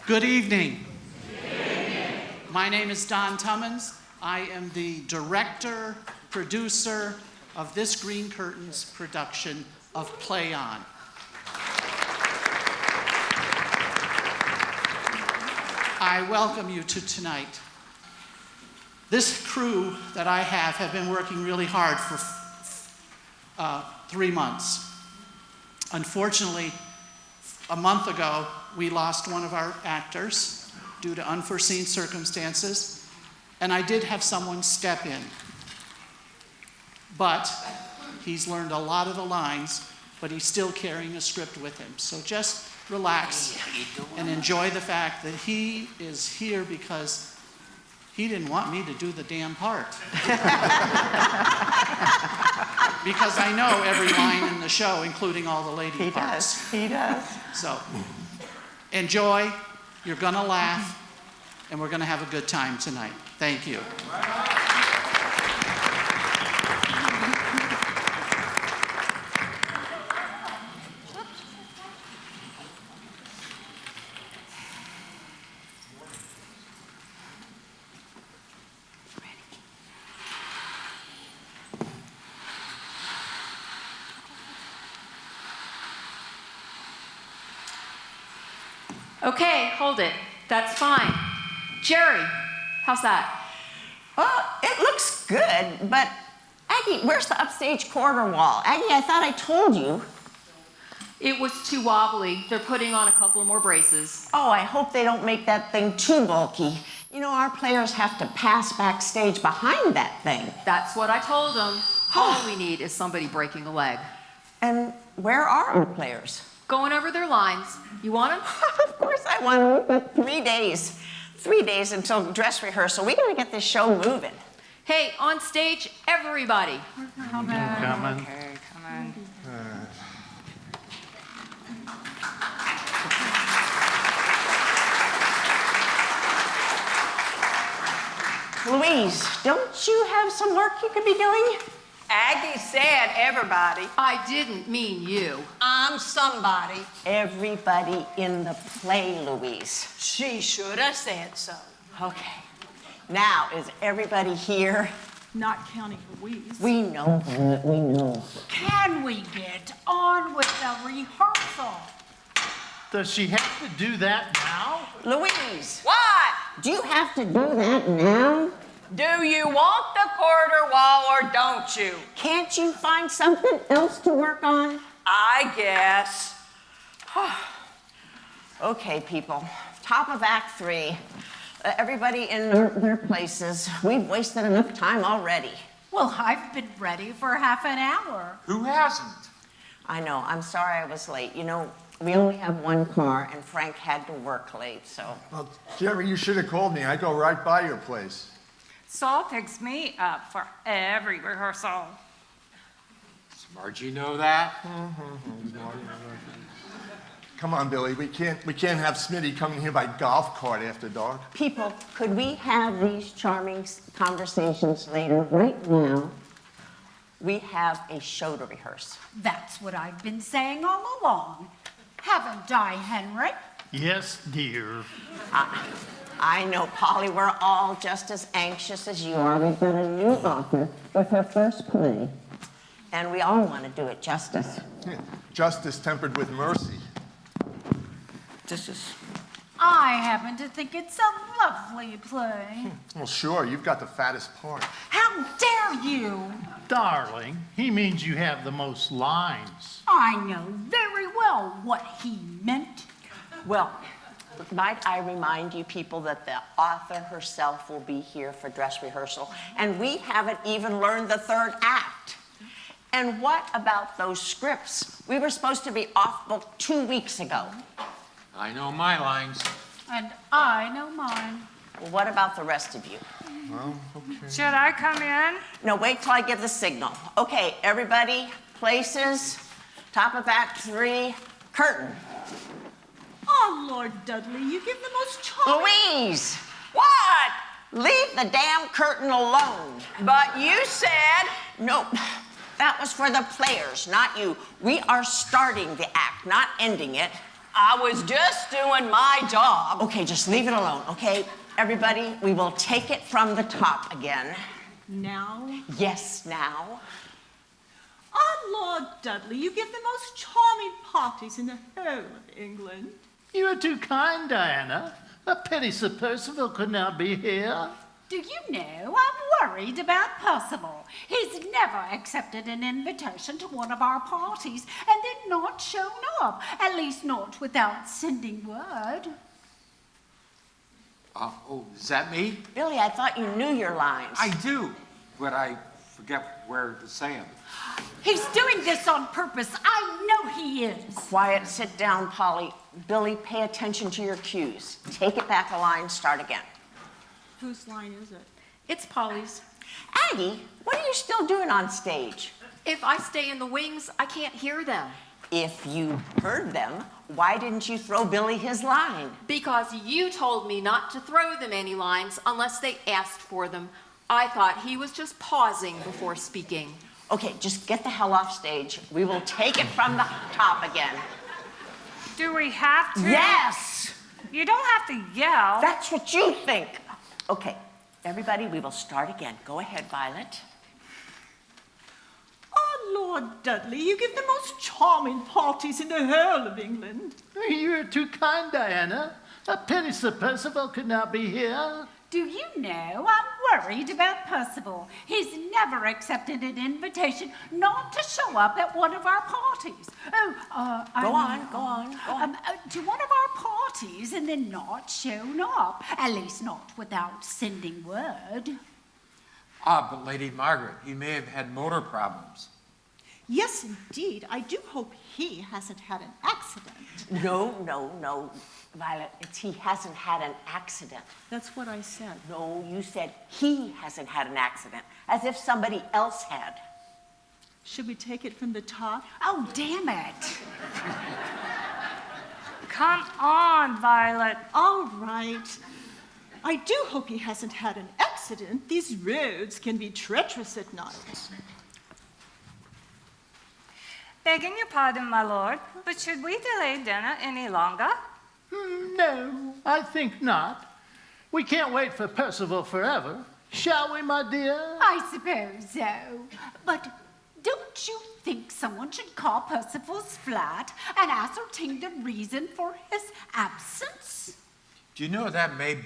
Good evening. My name is Don Tummons. I am the director, producer of this Green Curtains production of Play On. I welcome you to tonight. This crew that I have been working really hard for 3 months. Unfortunately, a month ago, we lost one of our actors due to unforeseen circumstances, and I did have someone step in. But he's learned a lot of the lines, but he's still carrying a script with him. So just relax and enjoy the fact that he is here because he didn't want me to do the damn part. Because I know every line in the show, including all the lady parts. He does. So, enjoy, you're gonna laugh, and we're gonna have a good time tonight. Thank you. Okay, hold it. That's fine. Gerry, how's that? Well, it looks good, but Aggie, where's the upstage corridor wall? Aggie, I thought I told you. It was too wobbly. They're putting on a couple more braces. Oh, I hope they don't make that thing too bulky. You know, our players have to pass backstage behind that thing. That's what I told them. All we need is somebody breaking a leg. And where are our players? Going over their lines. You want them? Of course I want them. We've got 3 days. 3 days until dress rehearsal. We gotta get this show moving. Hey, on stage, everybody. Coming. Okay, come on. Louise, don't you have some work you could be doing? Aggie said everybody. I didn't mean you. I'm somebody. Everybody in the play, Louise. She should have said so. Okay. Now, is everybody here? Not counting Louise. We know that, we know. Can we get on with the rehearsal? Does she have to do that now? Louise, What? do you have to do that now? Do you want the corridor wall or don't you? Can't you find something else to work on? I guess. Okay, people. Top of Act 3. Everybody in their places. We've wasted enough time already. Well, I've been ready for half an hour. Who hasn't? I know. I'm sorry I was late. You know, we only have one car, and Frank had to work late, so. Well, Gerry, you should have called me. I'd go right by your place. Saul picks me up for every rehearsal. Smart, you know that? Come on, Billy. We can't have Smitty coming here by golf cart after dark. People, could we have these charming conversations later? Right now, we have a show to rehearse. That's what I've been saying all along. Haven't I, Henry? Yes, dear. I know, Polly, we're all just as anxious as you are. We've got a new author with her first play, and we all want to do it justice. Justice tempered with mercy. I happen to think it's a lovely play. Well, sure, you've got the fattest part. How dare you? Darling, he means you have the most lines. I know very well what he meant. Well, might I remind you people that the author herself will be here for dress rehearsal, and we haven't even learned the 3rd act. And what about those scripts? We were supposed to be off book 2 weeks ago. I know my lines. And I know mine. Well, what about the rest of you? Well, okay. Should I come in? No, wait till I give the signal. Okay, everybody, places, top of Act 3, curtain. Oh, Lord Dudley, you give the most charming... Louise! What? Leave the damn curtain alone. But you said. No, that was for the players, not you. We are starting the act, not ending it. I was just doing my job. Okay, just leave it alone, okay? Everybody, we will take it from the top again. Now, Yes, now. our Lord Dudley, you give the most charming parties in the whole of England. You are too kind, Diana. A pity Sir Percival could not be here. Do you know, I'm worried about Percival. He's never accepted an invitation to one of our parties and then not shown up, at least not without sending word. Oh, is that me? Billy, I thought you knew your lines. I do, but I forget where to say them. He's doing this on purpose. I know he is. Quiet, sit down, Polly. Billy, pay attention to your cues. Take it back a line, start again. Whose line is it? It's Polly's. Aggie, what are you still doing on stage? If I stay in the wings, I can't hear them. If you heard them, why didn't you throw Billy his line? Because you told me not to throw them any lines unless they asked for them. I thought he was just pausing before speaking. Okay, just get the hell off stage. We will take it from the top again. Do we have to? Yes! You don't have to yell. That's what you think. Okay, everybody, we will start again. Go ahead, Violet. Our Lord Dudley, you give the most charming parties in the whole of England. You are too kind, Diana. A pity Sir Percival could not be here. Do you know, I'm worried about Percival. He's never accepted an invitation not to show up at one of our parties. Go on. To one of our parties and then not shown up, at least not without sending word. But Lady Margaret, he may have had motor problems. Yes, indeed. I do hope he hasn't had an accident. No, Violet, it's he hasn't had an accident. That's what I said. No, you said he hasn't had an accident, as if somebody else had. Should we take it from the top? Oh, damn it. Come on, Violet. All right. I do hope he hasn't had an accident. These roads can be treacherous at night. Begging your pardon, my lord, but should we delay dinner any longer? No, I think not. We can't wait for Percival forever. Shall we, my dear? I suppose so. But don't you think someone should call Percival's flat and ascertain the reason for his absence? Do you know that may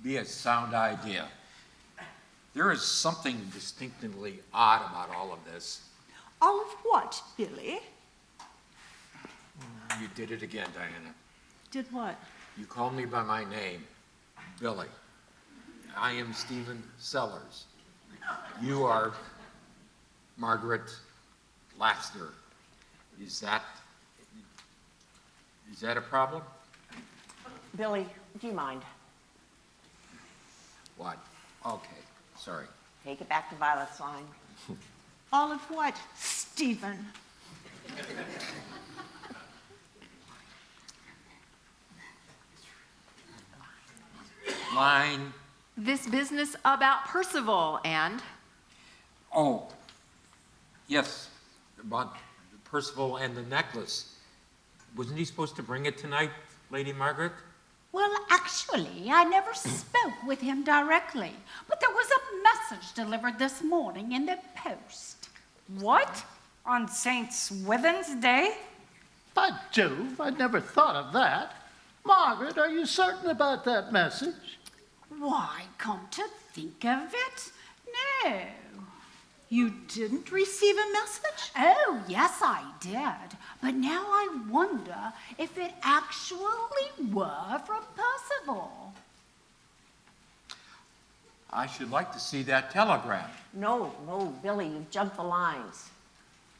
be a sound idea? There is something distinctively odd about all of this. All of what, Billy? You did it again, Diana. Did what? You called me by my name, Billy. I am Stephen Sellers. You are Margaret Lassiter. Is that a problem? Billy, do you mind? What? Okay, sorry. Take it back to Violet's line. All of what, Stephen? Line. This business about Percival and... Oh, yes, about Percival and the necklace. Wasn't he supposed to bring it tonight, Lady Margaret? Well, actually, I never spoke with him directly, but there was a message delivered this morning in the post. What? On St. Swithin's Day? By Jove, I'd never thought of that. Margaret, are you certain about that message? Why, come to think of it, no. You didn't receive a message? Oh, yes, I did. But now I wonder if it actually were from Percival. I should like to see that telegram. No, Billy, you've jumped the lines.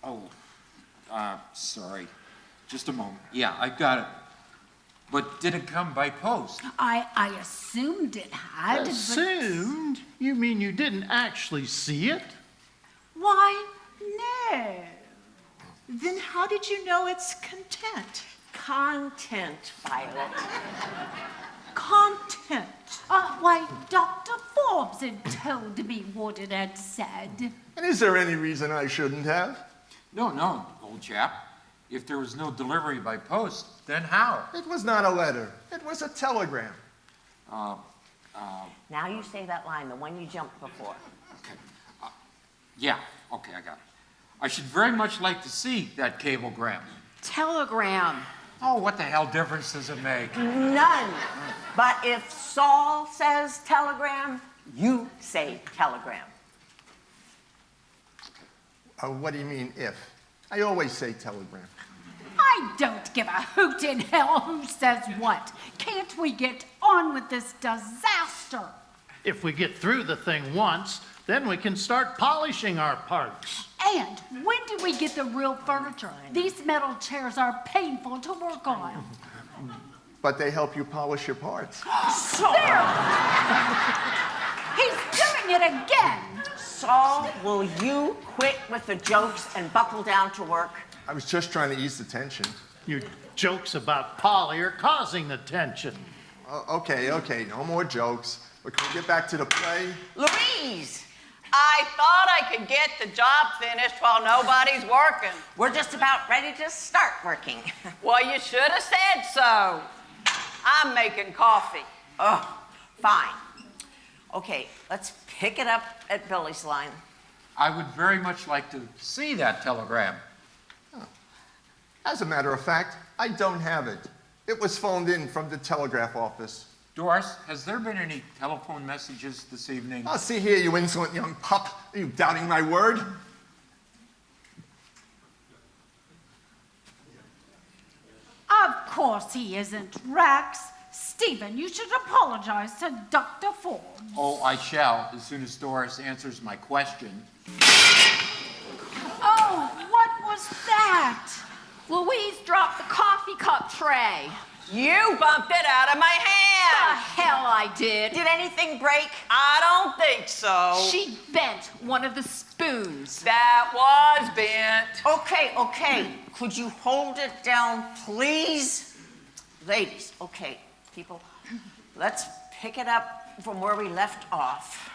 Oh, sorry. Just a moment. Yeah, I got it. But did it come by post? I assumed it had. Assumed? You mean you didn't actually see it? Why, no. Then how did you know it's content? Content, Violet. Content. Why, Dr. Forbes had told me what it had said. And is there any reason I shouldn't have? No, old chap. If there was no delivery by post, then how? It was not a letter. It was a telegram. Now you say that line, the one you jumped before. Okay. Yeah, okay, I got it. I should very much like to see that cablegram. Telegram. Oh, what the hell difference does it make? None. But if Saul says telegram, you say telegram. What do you mean, if? I always say telegram. I don't give a hoot in hell who says what. Can't we get on with this disaster? If we get through the thing once, then we can start polishing our parts. And when do we get the real furniture? These metal chairs are painful to work on. But they help you polish your parts. There! He's doing it again! Saul, will you quit with the jokes and buckle down to work? I was just trying to ease the tension. Your jokes about Polly are causing the tension. Okay, no more jokes. But can we get back to the play? Louise! I thought I could get the job finished while nobody's working. We're just about ready to start working. Well, you should have said so. I'm making coffee. Oh, fine. Okay, let's pick it up at Billy's line. I would very much like to see that telegram. As a matter of fact, I don't have it. It was phoned in from the telegraph office. Doris, has there been any telephone messages this evening? Oh, see here, you insolent young pup. Are you doubting my word? Of course he isn't, Rex. Stephen, you should apologize to Dr. Forbes. Oh, I shall, as soon as Doris answers my question. Oh, what was that? Louise dropped the coffee cup tray. You bumped it out of my The hand. hell I did. Did anything break? I don't think so. She bent one of the spoons. That was bent. Okay. Could you hold it down, please? Ladies, okay, people, let's pick it up from where we left off.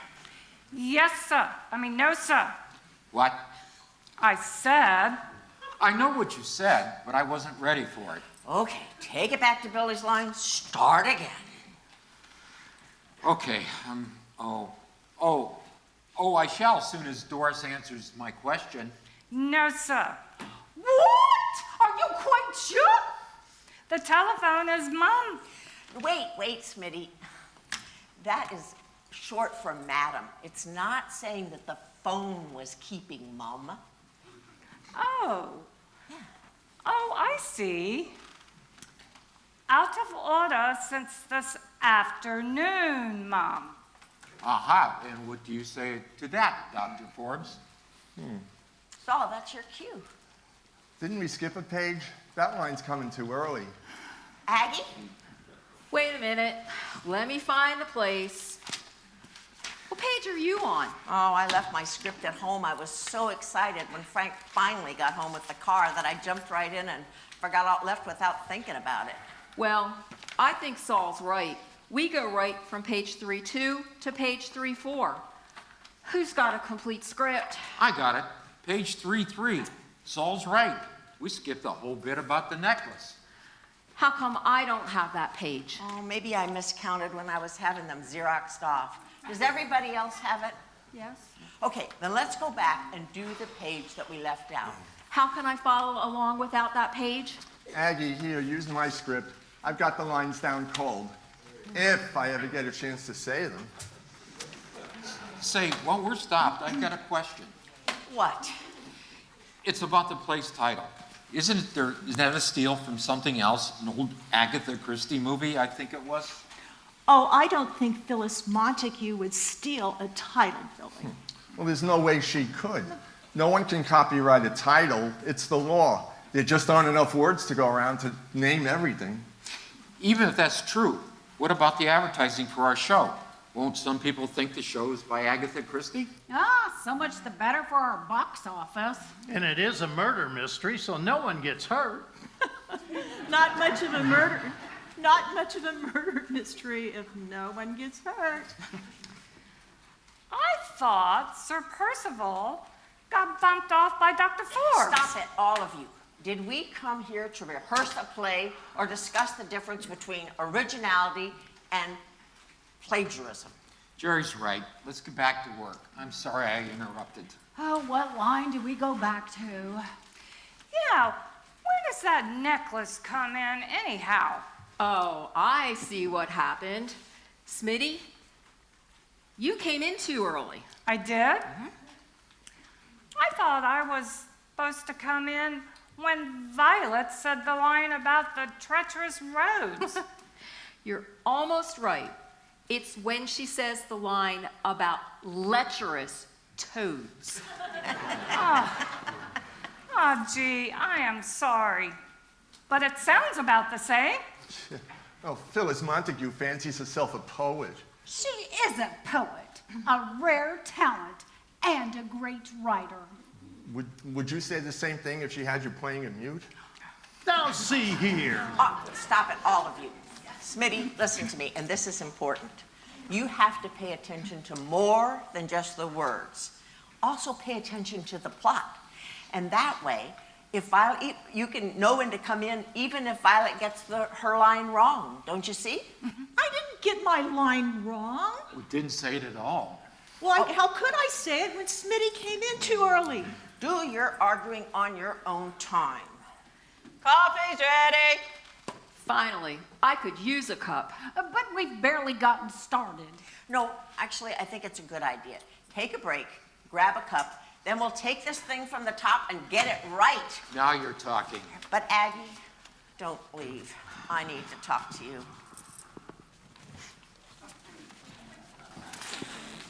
Yes, sir. No, sir. What? I said, I know what you said, but I wasn't ready for it. Okay, take it back to Billy's line, start again. Okay, I shall as soon as Doris answers my question. no, sir. What? Are you quite sure? The telephone is Mom. Wait, Smitty. That is short for madam. It's not saying that the phone was keeping Mum. Oh. Oh, I see. Out of order since this afternoon, Mom. Aha, and what do you say to that, Dr. Forbes? Saul, that's your cue. Didn't we skip a page? That line's coming too early. Aggie? Wait a minute. Let me find the place. What page are you on? Oh, I left my script at home. I was so excited when Frank finally got home with the car that I jumped right in and left without thinking about it. Well, I think Saul's right. We go right from page 3-2 to page 3-4. Who's got a complete script? I got it. Page 3-3. Saul's right. We skipped the whole bit about the necklace. How come I don't have that page? Oh, maybe I miscounted when I was having them Xeroxed off. Does everybody else have it? Yes. Okay, then let's go back and do the page that we left out. How can I follow along without that page? Aggie, here, use my script. I've got the lines down cold. If I ever get a chance to say them. Say, while we're stopped, I've got a question. What? It's about the place title. Isn't that a steal from something else? An old Agatha Christie movie, I think it was? Oh, I don't think Phyllis Montague would steal a title, Billy. Well, there's no way she could. No one can copyright a title. It's the law. There just aren't enough words to go around to name everything. Even if that's true, what about the advertising for our show? Won't some people think the show is by Agatha Christie? So much the better for our box office. And it is a murder mystery, so no one gets hurt. Not much of a murder. Not much of a murder mystery if no one gets hurt. I thought Sir Percival got bumped off by Dr. Forbes. Stop it, all of you. Did we come here to rehearse a play or discuss the difference between originality and plagiarism? Jerry's right. Let's get back to work. I'm sorry I interrupted. Oh, what line do we go back to? Yeah, where does that necklace come in anyhow? Oh, I see what happened. Smitty, you came in too early. I did? I thought I was supposed to come in when Violet said the line about the treacherous roads. You're almost right. It's when she says the line about lecherous toads. Oh, gee, I am sorry. But it sounds about the same. Oh, Phyllis Montague fancies herself a poet. She is a poet, a rare talent, and a great writer. Would you say the same thing if she had you playing a mute? Now see here. Oh, stop it, all of you. Smitty, listen to me, and this is important. You have to pay attention to more than just the words. Also pay attention to the plot. And that way, if Violet, you can know when to come in, even if Violet gets her line wrong. Don't you see? I didn't get my line wrong. We didn't say it at all. Well, how could I say it when Smitty came in too early? Do your arguing on your own time. Coffee's ready. Finally, I could use a cup. But we've barely gotten started. No, actually, I think it's a good idea. Take a break, grab a cup, then we'll take this thing from the top and get it right. Now you're talking. But Aggie, don't leave. I need to talk to you.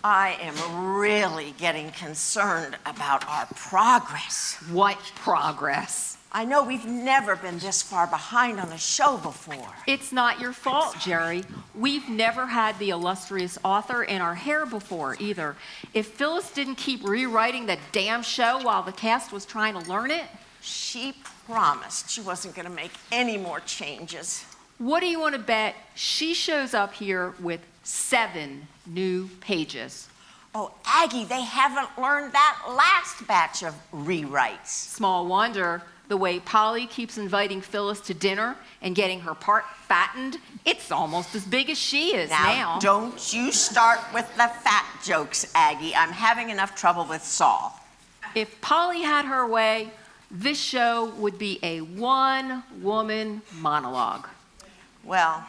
I am really getting concerned about our progress. What progress? I know we've never been this far behind on a show before. It's not your fault, Gerry. We've never had the illustrious author in our hair before, either. If Phyllis didn't keep rewriting the damn show while the cast was trying to learn it... She promised she wasn't going to make any more changes. What do you want to bet she shows up here with 7 new pages? Oh, Aggie, they haven't learned that last batch of rewrites. Small wonder. The way Polly keeps inviting Phyllis to dinner and getting her part fattened, it's almost as big as she is now. Don't you start with the fat jokes, Aggie. I'm having enough trouble with Saul. If Polly had her way, this show would be a one-woman monologue. Well,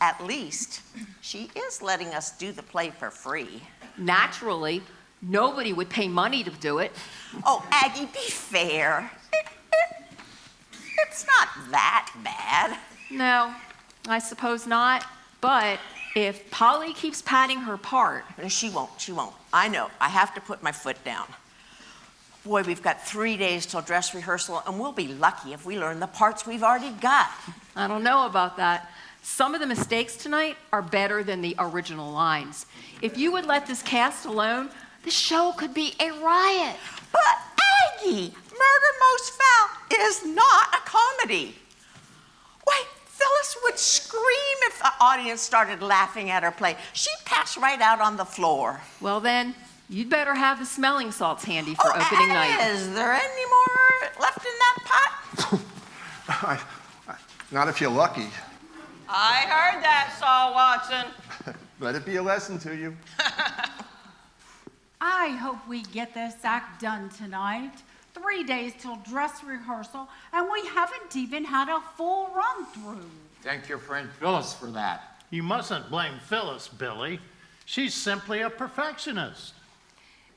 at least she is letting us do the play for free. Naturally, nobody would pay money to do it. Oh, Aggie, be fair. It's not that bad. No, I suppose not. But if Polly keeps padding her part... She won't. I know. I have to put my foot down. Boy, we've got 3 days till dress rehearsal, and we'll be lucky if we learn the parts we've already got. I don't know about that. Some of the mistakes tonight are better than the original lines. If you would let this cast alone, the show could be a riot. But Aggie, Murder Most Foul is not a comedy. Why, Phyllis would scream if the audience started laughing at her play. She'd pass right out on the floor. Well then, you'd better have the smelling salts handy for opening night. Is there any more left in that pot? Not if you're lucky. I heard that, Saul Watson. Let it be a lesson to you. I hope we get this act done tonight. 3 days till dress rehearsal, and we haven't even had a full run-through. Thank your friend Phyllis for that. You mustn't blame Phyllis, Billy. She's simply a perfectionist.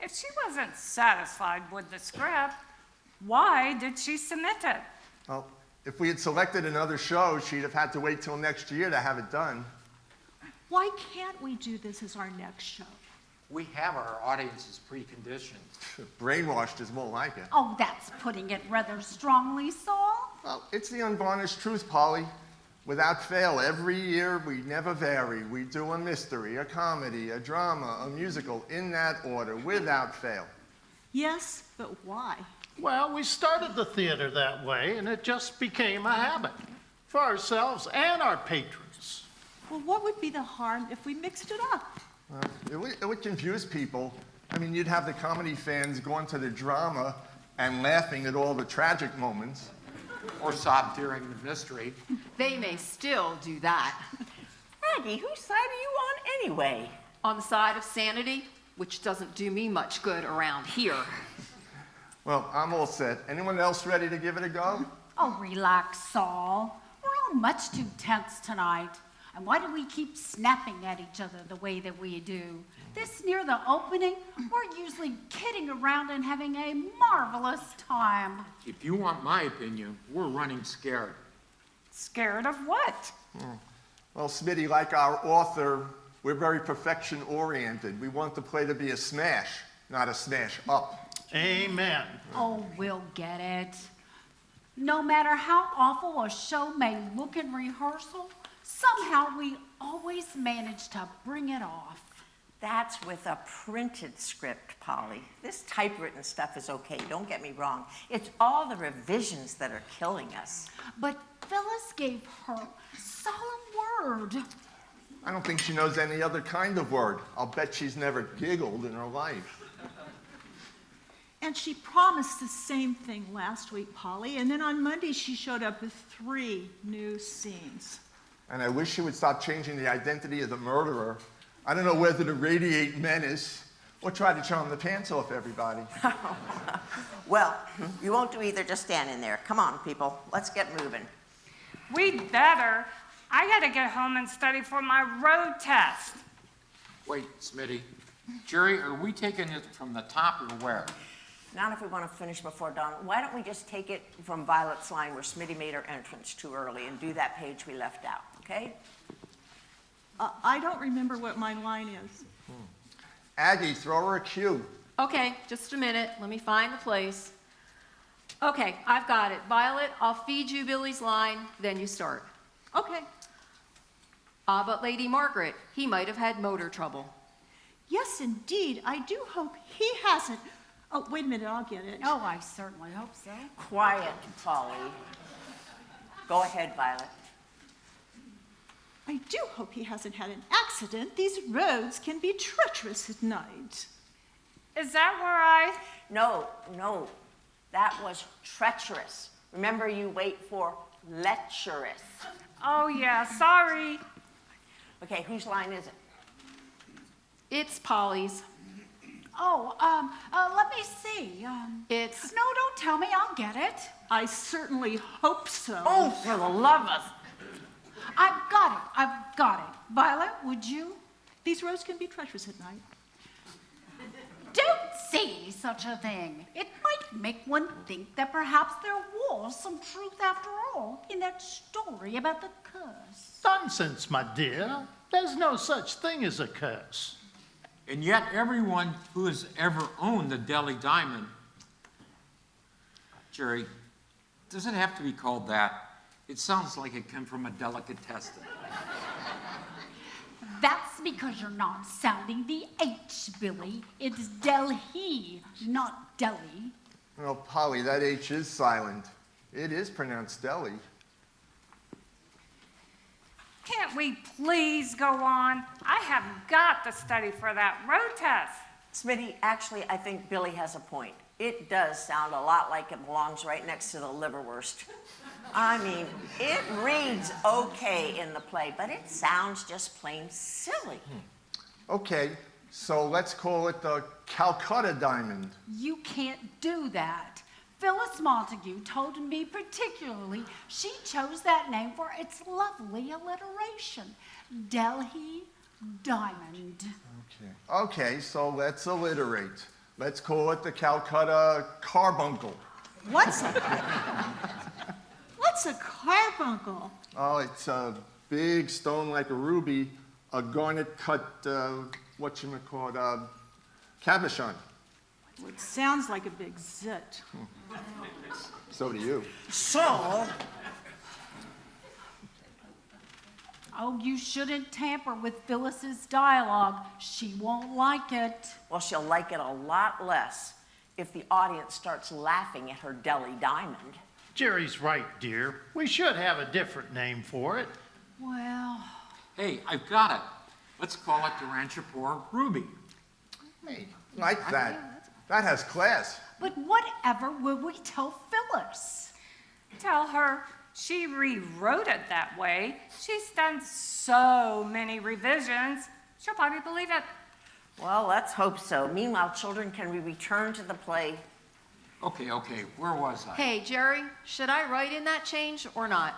If she wasn't satisfied with the script, why did she submit it? Well, if we had selected another show, she'd have had to wait till next year to have it done. Why can't we do this as our next show? We have our audiences preconditioned. Brainwashed is more like it. Oh, that's putting it rather strongly, Saul. Well, it's the unvarnished truth, Polly. Without fail, every year we never vary. We do a mystery, a comedy, a drama, a musical, in that order, without fail. Yes, but why? Well, we started the theater that way, and it just became a habit for ourselves and our patrons. Well, what would be the harm if we mixed it up? It would confuse people. I mean, you'd have the comedy fans going to the drama and laughing at all the tragic moments. Or sob during the mystery. They may still do that. Aggie, whose side are you on anyway? On the side of sanity, which doesn't do me much good around here. Well, I'm all set. Anyone else ready to give it a go? Oh, relax, Saul. We're all much too tense tonight. And why do we keep snapping at each other the way that we do? This near the opening, we're usually kidding around and having a marvelous time. If you want my opinion, we're running scared. Scared of what? Well, Smitty, like our author, we're very perfection-oriented. We want the play to be a smash, not a smash up. Amen. Oh, we'll get it. No matter how awful a show may look in rehearsal, somehow we always manage to bring it off. That's with a printed script, Polly. This typewritten stuff is okay, don't get me wrong. It's all the revisions that are killing us. But Phyllis gave her solemn word. I don't think she knows any other kind of word. I'll bet she's never giggled in her life. And she promised the same thing last week, Polly, and then on Monday she showed up with 3 new scenes. And I wish she would stop changing the identity of the murderer. I don't know whether to radiate menace or try to charm the pants off everybody. Well, you won't do either, just stand in there. Come on, people, let's get moving. We'd better. I gotta get home and study for my road test. Wait, Smitty. Gerry, are we taking it from the top or where? Not if we want to finish before dawn. Why don't we just take it from Violet's line where Smitty made her entrance too early and do that page we left out, okay? I don't remember what my line is. Aggie, throw her a cue. Okay, just a minute. Let me find the place. Okay, I've got it. Violet, I'll feed you Billy's line, then you start. Okay. But Lady Margaret, he might have had motor trouble. Yes, indeed. I do hope he hasn't. Oh, wait a minute, I'll get it. Oh, I certainly hope so. Quiet, Polly. Go ahead, Violet. I do hope he hasn't had an accident. These roads can be treacherous at night. Is that where I... No, that was treacherous. Remember, you wait for lecherous. Oh, yeah, sorry. Okay, whose line is it? It's Polly's. Oh, let me see. It's... No, don't tell me. I'll get it. I certainly hope so. Oh, for the love of... I've got it. Violet, would you? These roads can be treacherous at night. Don't say such a thing. It might make one think that perhaps there was some truth after all in that story about the curse. Nonsense, my dear. There's no such thing as a curse. And yet everyone who has ever owned the Deli Diamond... Gerry, does it have to be called that? It sounds like it came from a delicatessen. That's because you're not sounding the H, Billy. It's Delhi, not Delhi. Well, Polly, that H is silent. It is pronounced deli. Can't we please go on? I have got to study for that road test. Smitty, actually, I think Billy has a point. It does sound a lot like it belongs right next to the liverwurst. I mean, it reads okay in the play, but it sounds just plain silly. Okay, so let's call it the Calcutta Diamond. You can't do that. Phyllis Montague told me particularly she chose that name for its lovely alliteration, Delhi Diamond. Okay, so let's alliterate. Let's call it the Calcutta Carbuncle. What's a carbuncle? Oh, it's a big stone like a ruby, a garnet cut, cabochon. It sounds like a big zit. So do you. So, Oh, you shouldn't tamper with Phyllis's dialogue. She won't like it. well, she'll like it a lot less if the audience starts laughing at her Deli Diamond. Jerry's right, dear. We should have a different name for it. Well, Hey, I've got it. Let's call it the Ranchapur Ruby. Hey, like that. That has class. but whatever will we tell Phyllis? Tell her she rewrote it that way. She's done so many revisions. She'll probably believe it. Well, let's hope so. Meanwhile, children, can we return to the play? Okay, where was I? Hey, Gerry, should I write in that change or not?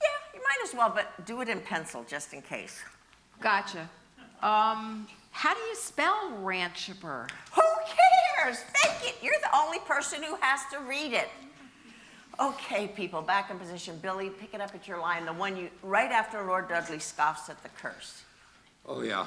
Yeah, you might as well, but do it in pencil just in case. Gotcha. How do you spell ranchipper? Who cares? Fake it. You're the only person who has to read it. Okay, people, back in position. Billy, pick it up at your line, the one right after Lord Dudley scoffs at the curse. Oh, yeah.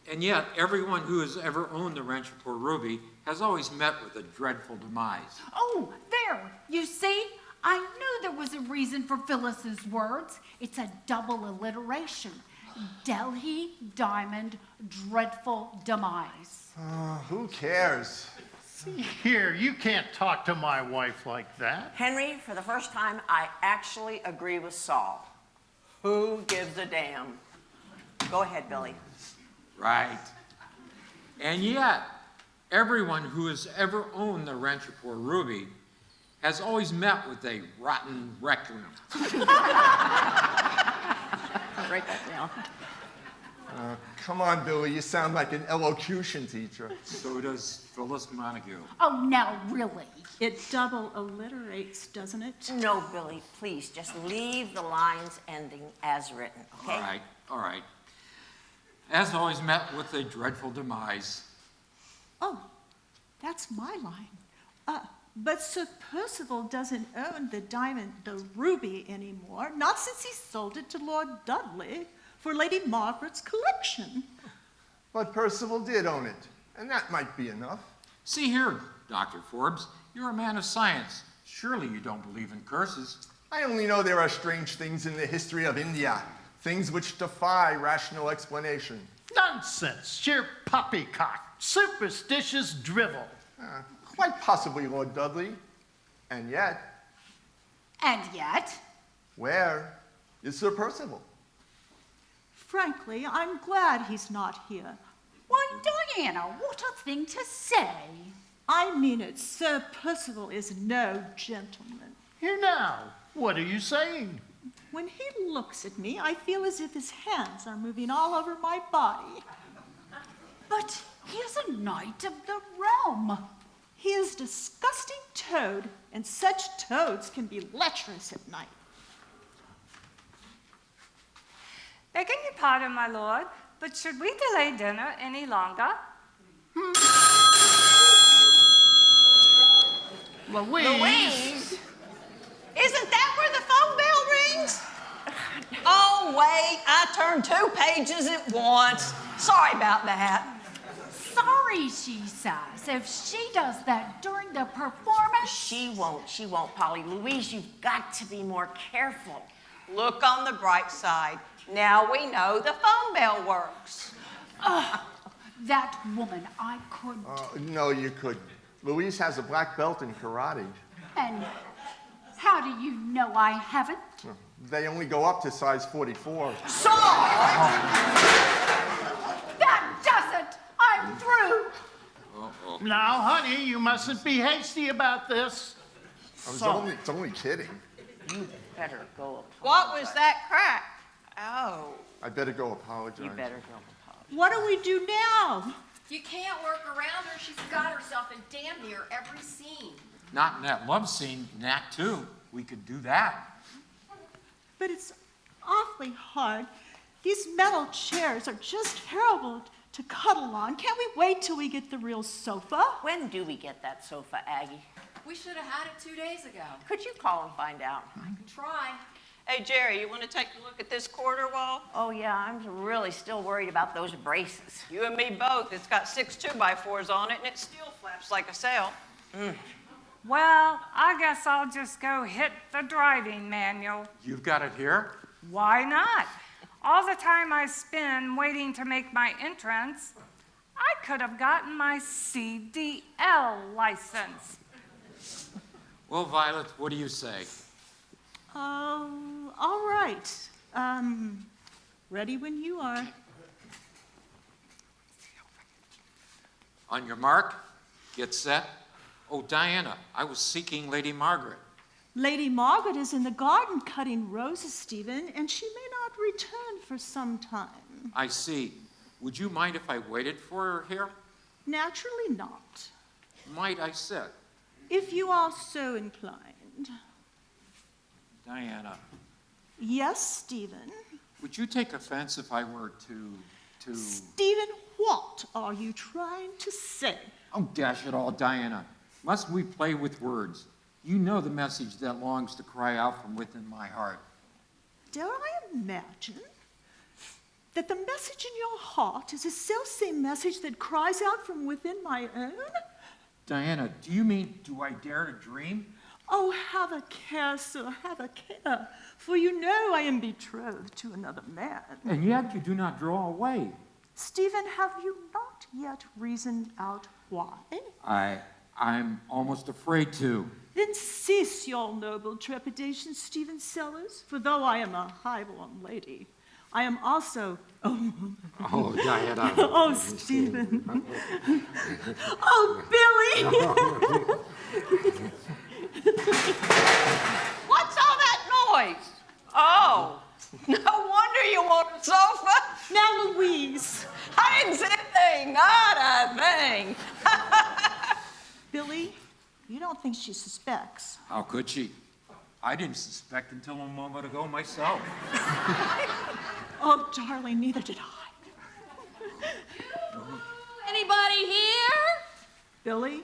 And yet, everyone who has ever owned the Ranchipur Ruby has always met with a dreadful demise. Oh, there. You see? I knew there was a reason for Phyllis's words. It's a double alliteration. Delhi, diamond, dreadful demise. Who cares? See here, you can't talk to my wife like that. Henry, for the first time, I actually agree with Saul. Who gives a damn? Go ahead, Billy. Right. And yet, everyone who has ever owned the Ranchipur Ruby has always met with a rotten recluse. Write that down. Come on, Billy, you sound like an elocution teacher. So does Phyllis Montague. Oh, now, really? It double alliterates, doesn't it? No, Billy, please, just leave the lines ending as written, okay? All right. As always met with a dreadful demise. Oh, that's my line. But Sir Percival doesn't own the ruby anymore, not since he sold it to Lord Dudley for Lady Margaret's collection. But Percival did own it, and that might be enough. See here, Dr. Forbes, you're a man of science. Surely you don't believe in curses. I only know there are strange things in the history of India, things which defy rational explanation. Nonsense, sheer poppycock, superstitious drivel. Quite possibly, Lord Dudley. And yet, where is Sir Percival? Frankly, I'm glad he's not here. Why, Diana, what a thing to say. I mean it, Sir Percival is no gentleman. Here now, what are you saying? When he looks at me, I feel as if his hands are moving all over my body. But he is a knight of the realm. He is a disgusting toad, and such toads can be lecherous at night. Begging your pardon, my lord, but should we delay dinner any longer? Louise? Isn't that where the phone bell rings? Oh, wait, I turned 2 pages at once. Sorry about that. Sorry, she says. If she does that during the performance... She won't, Polly. Louise, you've got to be more careful. Look on the bright side. Now we know the phone bell works. That woman, I couldn't. No, you couldn't. Louise has a black belt in karate. And how do you know I haven't? They only go up to size 44. Saul! That does it! I'm through! Now, honey, you mustn't be hasty about this. I was only kidding. You better go. What was that crack? Oh. I better go apologize. You better go apologize. What do we do now? You can't work around her. She's got herself in damn near every scene. Not in that love scene in Act 2. We could do that. But it's awfully hard. These metal chairs are just terrible to cuddle on. Can't we wait till we get the real sofa? When do we get that sofa, Aggie? We should have had it 2 days ago. Could you call and find out? I could try. Hey, Gerry, you want to take a look at this quarter wall? Oh, yeah, I'm really still worried about those braces. You and me both. It's got 6 2x4s on it, and it still flaps like a sail. Well, I guess I'll just go hit the driving manual. You've got it here? Why not? All the time I spend waiting to make my entrance, I could have gotten my CDL license. Well, Violet, what do you say? All right. Ready when you are. On your mark, get set. Oh, Diana, I was seeking Lady Margaret. Lady Margaret is in the garden cutting roses, Stephen, and she may not return for some time. I see. Would you mind if I waited for her here? Naturally not. Might I sit? If you are so inclined. Diana, Yes, Stephen. would you take offense if I were to... Stephen, what are you trying to say? Oh, dash it all, Diana. Must we play with words? You know the message that longs to cry out from within my heart. Dare I imagine that the message in your heart is the self-same message that cries out from within my own? Diana, do you mean, do I dare to dream? Oh, have a care, sir, have a care, for you know I am betrothed to another man. And yet you do not draw away. Stephen, have you not yet reasoned out why? I'm almost afraid to. Then cease your noble trepidation, Stephen Sellers, for though I am a high-born lady, I am also... Oh, Diana. Oh, Stephen. Oh, Billy. What's all that noise? Oh, no wonder you want a sofa. Now, Louise. I didn't say a thing, not a thing. Billy, you don't think she suspects? How could she? I didn't suspect until a moment ago myself. Oh, darling, neither did I. Anybody here? Billy,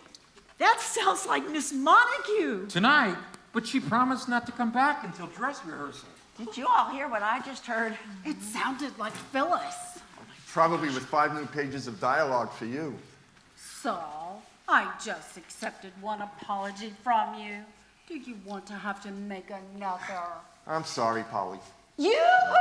that sounds like Miss Montague. Tonight, but she promised not to come back until dress rehearsal. Did you all hear what I just heard? It sounded like Phyllis. Probably with 5 new pages of dialogue for you. So, I just accepted one apology from you. Do you want to have to make another? I'm sorry, Polly. Yoo-hoo!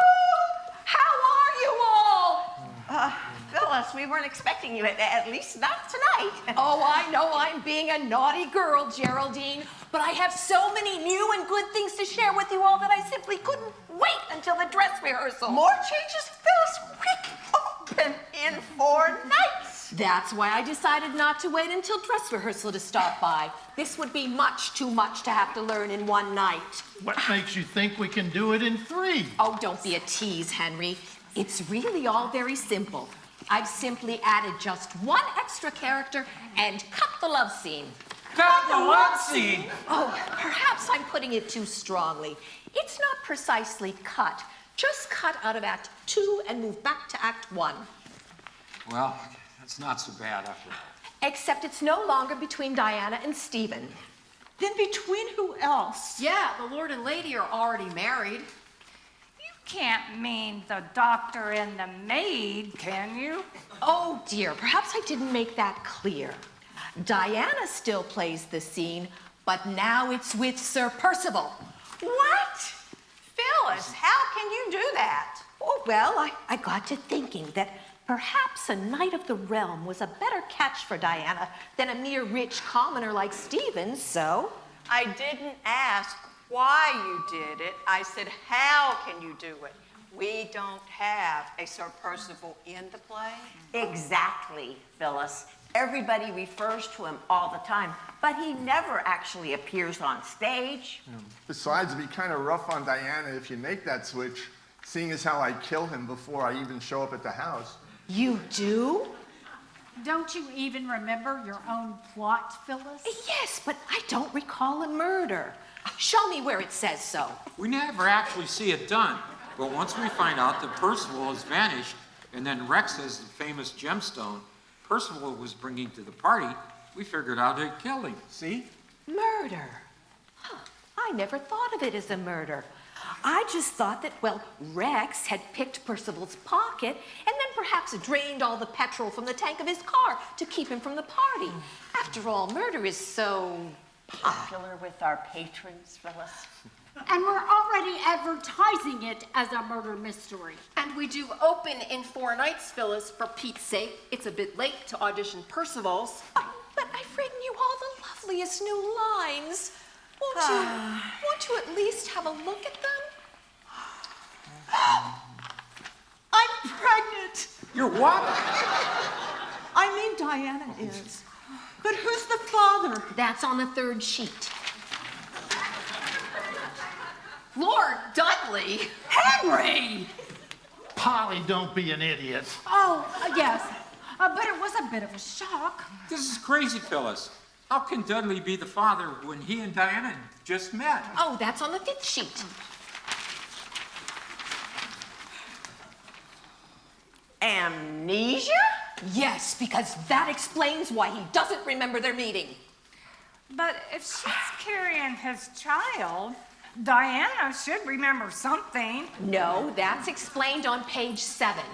How are you all? Phyllis, we weren't expecting you, at least not tonight. Oh, I know I'm being a naughty girl, Geraldine, but I have so many new and good things to share with you all that I simply couldn't wait until the dress rehearsal. More changes, Phyllis. We open in 4 nights. That's why I decided not to wait until dress rehearsal to stop by. This would be much too much to have to learn in one night. What makes you think we can do it in 3? Oh, don't be a tease, Henry. It's really all very simple. I've simply added just one extra character and cut the love scene. Cut the love scene? Oh, perhaps I'm putting it too strongly. It's not precisely cut. Just cut out of Act 2 and move back to Act 1. Well, that's not so bad after all. Except it's no longer between Diana and Stephen. Then between who else? Yeah, the Lord and Lady are already married. You can't mean the doctor and the maid, can you? Oh dear, perhaps I didn't make that clear. Diana still plays the scene, but now it's with Sir Percival. What? Phyllis, how can you do that? Oh, well, I got to thinking that perhaps a knight of the realm was a better catch for Diana than a mere rich commoner like Stephen, so... I didn't ask why you did it. I said, how can you do it? We don't have a Sir Percival in the play. Exactly, Phyllis. Everybody refers to him all the time, but he never actually appears on stage. Besides, it'd be kind of rough on Diana if you make that switch, seeing as how I kill him before I even show up at the house. You do? Don't you even remember your own plot, Phyllis? Yes, but I don't recall a murder. Show me where it says so. We never actually see it done, but once we find out that Percival has vanished, and then Rex has the famous gemstone Percival was bringing to the party, we figured out who killed him, see? Murder? Huh, I never thought of it as a murder. I just thought that, well, Rex had picked Percival's pocket and then perhaps drained all the petrol from the tank of his car to keep him from the party. After all, murder is so... Popular with our patrons, Phyllis. And we're already advertising it as a murder mystery. And we do open in 4 nights, Phyllis, for Pete's sake. It's a bit late to audition Percival's. But I've written you all the loveliest new lines. Won't you at least have a look at them? I'm pregnant. You're what? I mean, Diana is. But who's the father? That's on the 3rd sheet. Lord Dudley? Henry! Polly, don't be an idiot. Oh, yes. But it was a bit of a shock. This is crazy, Phyllis. How can Dudley be the father when he and Diana just met? Oh, that's on the 5th sheet. Amnesia? Yes, because that explains why he doesn't remember their meeting. But if she's carrying his child, Diana should remember something. No, that's explained on page 7.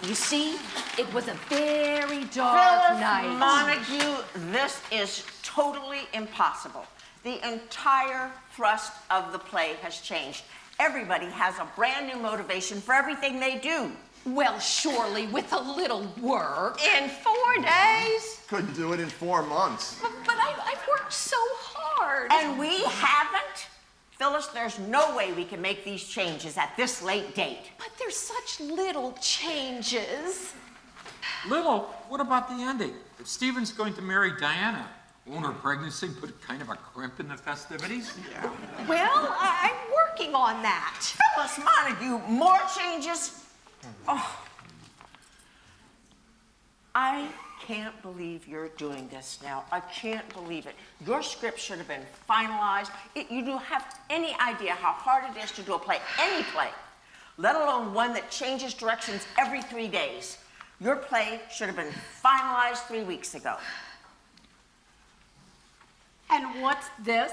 You see, it was a very dark Phyllis night. Montague, this is totally impossible. The entire thrust of the play has changed. Everybody has a brand new motivation for everything they do. Well, surely, with a little work. In 4 days? Couldn't do it in 4 months. But I've worked so hard. And we haven't? Phyllis, there's no way we can make these changes at this late date. But there's such little changes. Little, what about the ending? If Stephen's going to marry Diana, won't her pregnancy put kind of a crimp in the festivities? Yeah. Well, I'm working on that. Phyllis Montague, more changes? Oh. I can't believe you're doing this now. I can't believe it. Your script should have been finalized. You don't have any idea how hard it is to do a play, any play, let alone one that changes directions every 3 days. Your play should have been finalized 3 weeks ago. And what's this?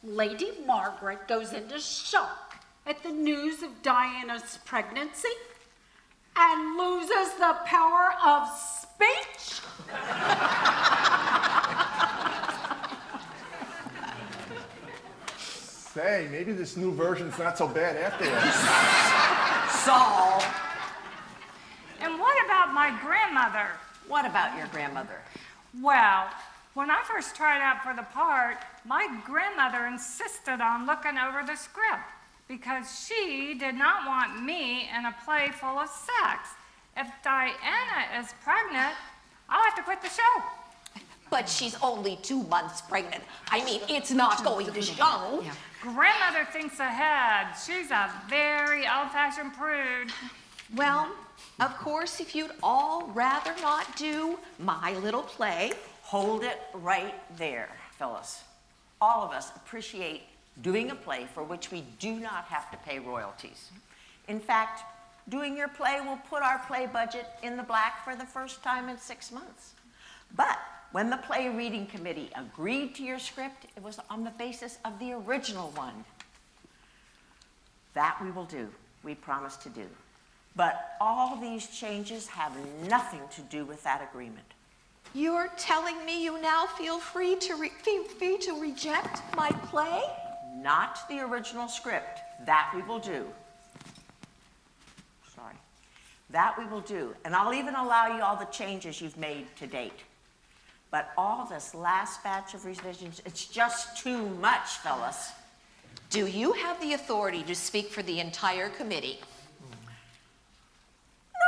Lady Margaret goes into shock at the news of Diana's pregnancy and loses the power of speech? Say, maybe this new version's not so bad after all. Saul. And what about my grandmother? What about your grandmother? Well, when I first tried out for the part, my grandmother insisted on looking over the script because she did not want me in a play full of sex. If Diana is pregnant, I'll have to quit the show. But she's only 2 months pregnant. I mean, it's not going to show. Yeah. Grandmother thinks ahead. She's a very old-fashioned prude. Well, of course, if you'd all rather not do my little play. Hold it right there, Phyllis. All of us appreciate doing a play for which we do not have to pay royalties. In fact, doing your play will put our play budget in the black for the first time in 6 months. But when the play reading committee agreed to your script, it was on the basis of the original one. That we will do. We promise to do. But all these changes have nothing to do with that agreement. You're telling me you now feel free to reject my play? Not the original script. That we will do. Sorry. That we will do. And I'll even allow you all the changes you've made to date. But all this last batch of revisions, it's just too much, Phyllis. Do you have the authority to speak for the entire committee?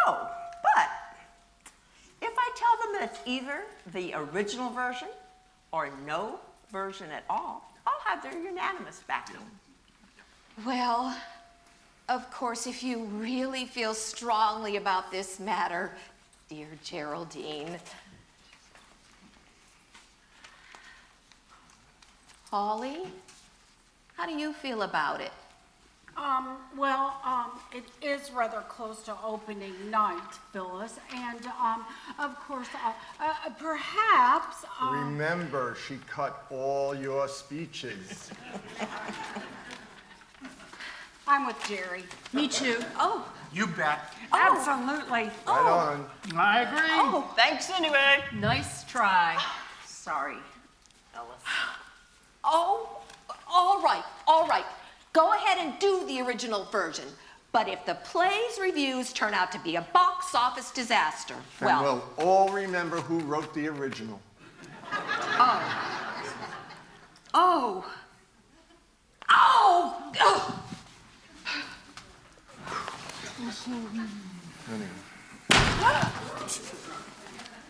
No, but if I tell them that it's either the original version or no version at all, I'll have their unanimous backing. Well, of course, if you really feel strongly about this matter, dear Geraldine. Holly, how do you feel about it? It is rather close to opening night, Phyllis, and of course, perhaps. Remember, she cut all your speeches. I'm with Gerry. Me too. Oh. You bet. Absolutely. Right on. I agree. Oh, thanks anyway. Nice try. Sorry, Phyllis. Oh, all right. Go ahead and do the original version. But if the play's reviews turn out to be a box office disaster, And we'll all remember who wrote the original. Oh.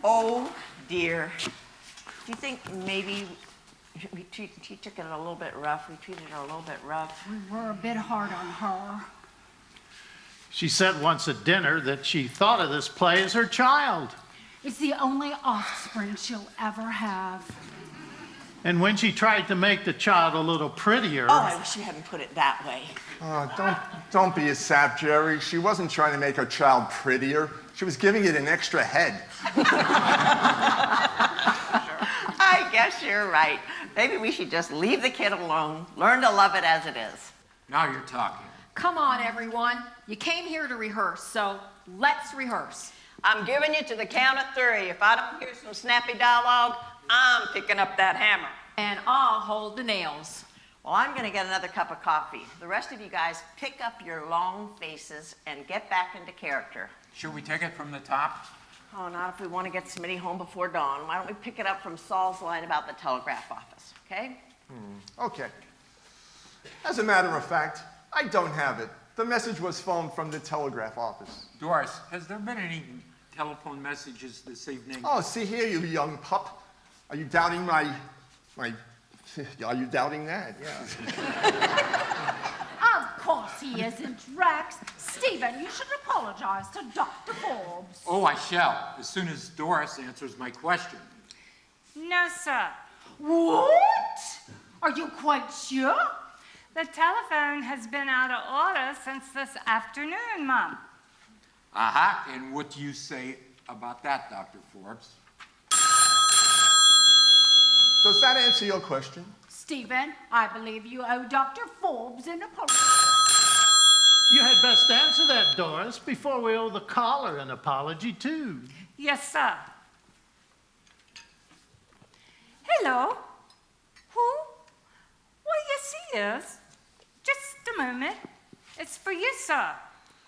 Oh, dear. Do you think maybe She took it a little bit rough. We treated her a little bit rough. We were a bit hard on her. She said once at dinner that she thought of this play as her child. It's the only offspring she'll ever have. And when she tried to make the child a little prettier... Oh, I wish you hadn't put it that way. Don't be a sap, Gerry. She wasn't trying to make her child prettier. She was giving it an extra head. I guess you're right. Maybe we should just leave the kid alone, learn to love it as it is. Now you're talking. Come on, everyone. You came here to rehearse, so let's rehearse. I'm giving you to the count of 3. If I don't hear some snappy dialogue, I'm picking up that hammer. And I'll hold the nails. Well, I'm going to get another cup of coffee. The rest of you guys pick up your long faces and get back into character. Should we take it from the top? Oh, not if we want to get Smitty home before dawn. Why don't we pick it up from Saul's line about the telegraph office, okay? Okay. As a matter of fact, I don't have it. The message was phoned from the telegraph office. Doris, has there been any telephone messages this evening? Oh, see here, you young pup. Are you doubting my... Are you doubting that? Yeah. Of course he isn't, Rex. Stephen, you should apologize to Dr. Forbes. Oh, I shall, as soon as Doris answers my question. No, sir. What? Are you quite sure? The telephone has been out of order since this afternoon, Mum. Aha, and what do you say about that, Dr. Forbes? Does that answer your question? Stephen, I believe you owe Dr. Forbes an apology. You had best answer that, Doris, before we owe the caller an apology, too. Yes, sir. Hello. Who? Well, yes, he is. Just a moment. It's for you, sir.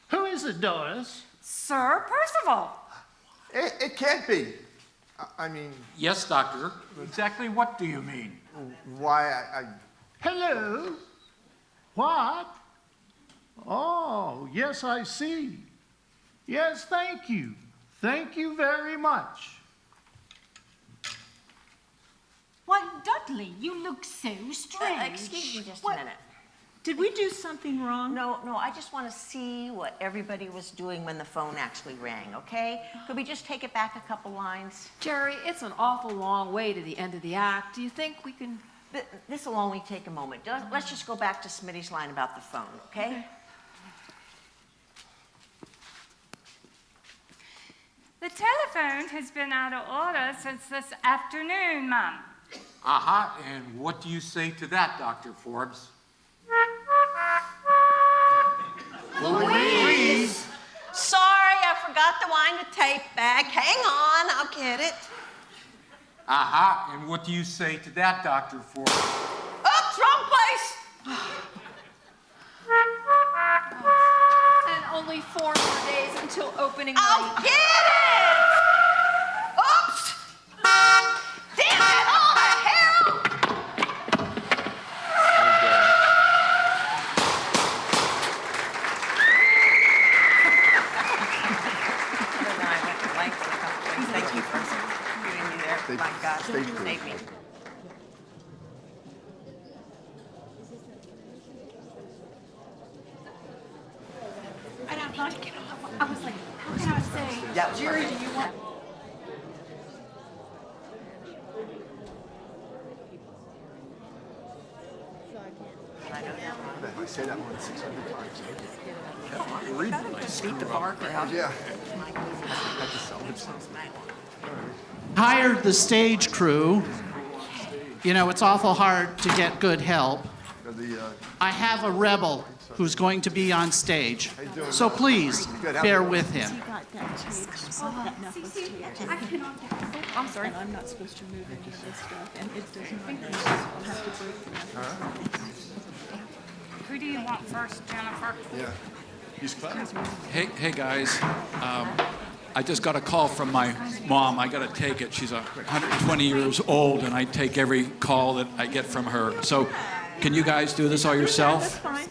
Who is it, Doris? Sir Percival. It can't be. I mean... Yes, doctor. Exactly what do you mean? Why, I... Hello? What? Oh, yes, I see. Yes, thank you. Thank you very much. Why, Dudley, you look so strange. Excuse me just a minute. Did we do something wrong? No, I just want to see what everybody was doing when the phone actually rang, okay? Could we just take it back a couple lines? Gerry, it's an awful long way to the end of the act. Do you think we can... This will only take a moment. Let's just go back to Smitty's line about the phone, okay? The telephone has been out of order since this afternoon, Mum. Aha, and what do you say to that, Dr. Forbes? Louise! Sorry, I forgot to wind the tape back. Hang on, I'll get it. Aha, and what do you say to that, Dr. Forbes? Oops, wrong place! And only 4 more days until opening I'll night. get it! Oops! Damn it, all the hell! Thank you for shooting me there. My gosh, you saved me. And I'm not, I was like, how can I say, Gerry, do you want... I say that more than 600 times. Beat the bar crowd. Yeah. Hired the stage crew. You know, it's awful hard to get good help. I have a rebel who's going to be on stage. So please, bear with him. I'm sorry. And I'm not supposed to move any of this stuff, and it does not matter. I'll have to break the Who do you want first, Jennifer? Yeah. He's clever. Hey guys, I just got a call from my mom. I got to take it. She's 120 years old, and I take every call that I get from her. So, can you guys do this all yourself? That's fine.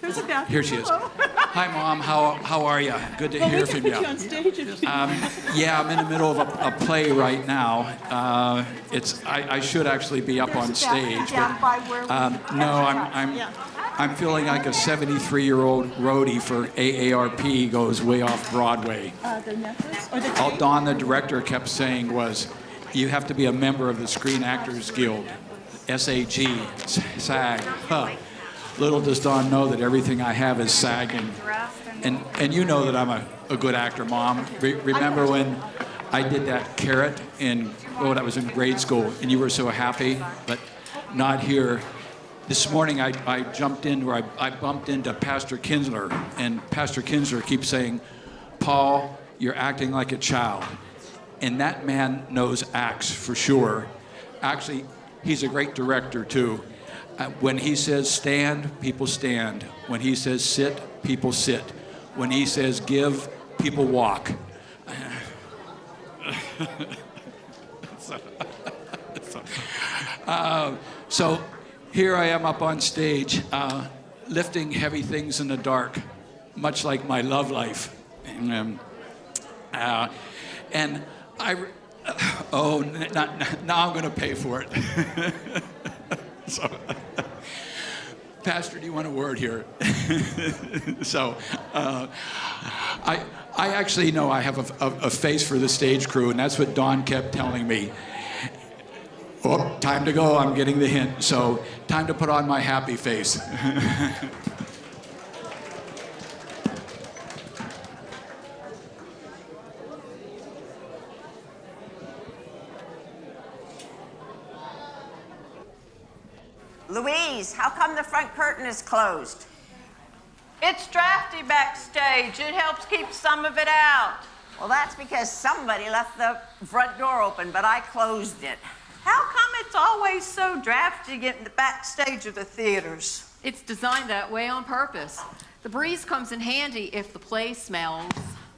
There's a bathroom. Here she is. Hello. Hi, Mom. How are you? Good to hear from you. Yeah, I'm in the middle of a play right now. I should actually be up on stage, but no, I'm feeling like a 73-year-old roadie for AARP goes way off Broadway. The necklace or the All Don, the director, kept saying was, you have to be a member of the Screen Actors Guild, SAG, SAG. Huh. Little does Don know that everything I have is sagging. And you know that I'm a good actor, Mom. Remember when I did that carrot when I was in grade school, and you were so happy, but not here. This morning I jumped in where I bumped into Pastor Kinsler, and Pastor Kinsler keeps saying, Paul, you're acting like a child. And that man knows acts for sure. Actually, he's a great director too. When he says stand, people stand. When he says sit, people sit. When he says give, people walk. So here I am up on stage, lifting heavy things in the dark, much like my love life. And now I'm going to pay for it. So, Pastor, do you want a word here? So, I actually know I have a face for the stage crew, and that's what Don kept telling me. Oh, time to go, I'm getting the hint. So, time to put on my happy face. Louise, how come the front curtain is closed? It's drafty backstage. It helps keep some of it out. Well, that's because somebody left the front door open, but I closed it. How come it's always so drafty getting the backstage of the theaters? It's designed that way on purpose. The breeze comes in handy if the play smells.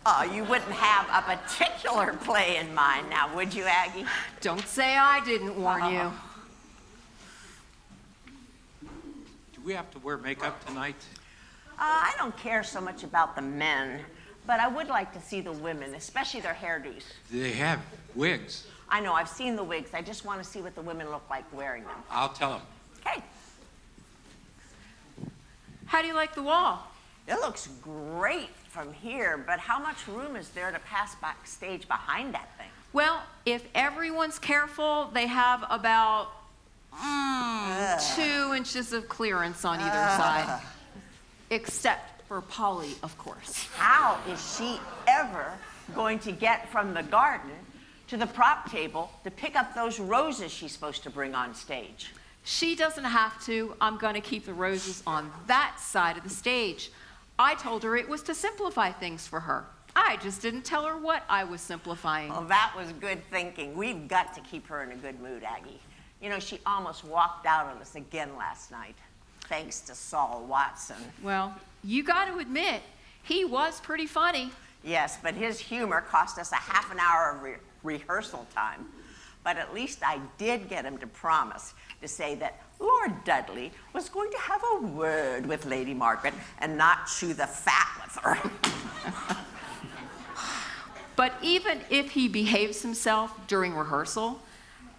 Oh, you wouldn't have a particular play in mind now, would you, Aggie? Don't say I didn't warn you. Do we have to wear makeup tonight? I don't care so much about the men, but I would like to see the women, especially their hairdos. They have wigs. I know, I've seen the wigs. I just want to see what the women look like wearing them. I'll tell them. Okay. How do you like the wall? It looks great from here, but how much room is there to pass backstage behind that thing? Well, if everyone's careful, they have about 2 inches of clearance on either side. Except for Polly, of course. How is she ever going to get from the garden to the prop table to pick up those roses she's supposed to bring on stage? She doesn't have to. I'm going to keep the roses on that side of the stage. I told her it was to simplify things for her. I just didn't tell her what I was simplifying. Well, that was good thinking. We've got to keep her in a good mood, Aggie. You know, she almost walked out on us again last night, thanks to Saul Watson. Well, you got to admit, he was pretty funny. Yes, but his humor cost us a half an hour of rehearsal time. But at least I did get him to promise to say that Lord Dudley was going to have a word with Lady Margaret and not chew the fat with her. But even if he behaves himself during rehearsal,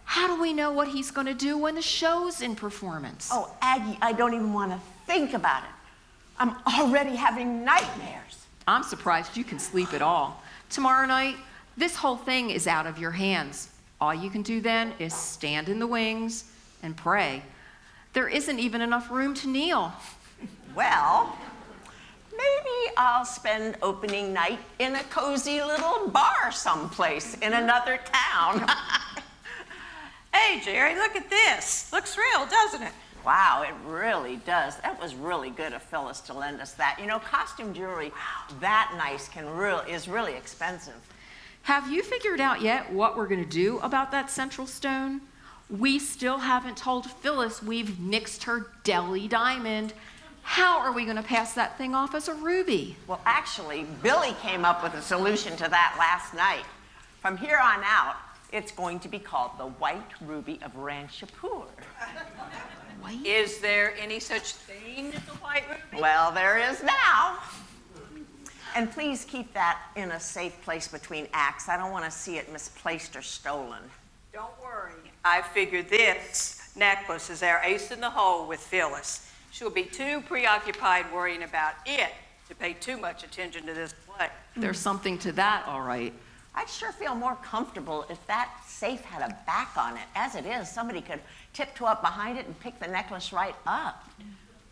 how do we know what he's going to do when the show's in performance? Oh, Aggie, I don't even want to think about it. I'm already having nightmares. I'm surprised you can sleep at all. Tomorrow night, this whole thing is out of your hands. All you can do then is stand in the wings and pray. There isn't even enough room to kneel. Well, maybe I'll spend opening night in a cozy little bar someplace in another town. Hey, Gerry, look at this. Looks real, doesn't it? Wow, it really does. That was really good of Phyllis to lend us that. You know, costume jewelry that nice is really expensive. Have you figured out yet what we're going to do about that central stone? We still haven't told Phyllis we've nixed her deli diamond. How are we going to pass that thing off as a ruby? Well, actually, Billy came up with a solution to that last night. From here on out, it's going to be called the White Ruby of Ranchapur. Is there any such thing as a white ruby? Well, there is now. And please keep that in a safe place between acts. I don't want to see it misplaced or stolen. Don't worry. I figured this necklace is our ace in the hole with Phyllis. She'll be too preoccupied worrying about it to pay too much attention to this play. There's something to that, all right. I'd sure feel more comfortable if that safe had a back on it. As it is, somebody could tiptoe up behind it and pick the necklace right up.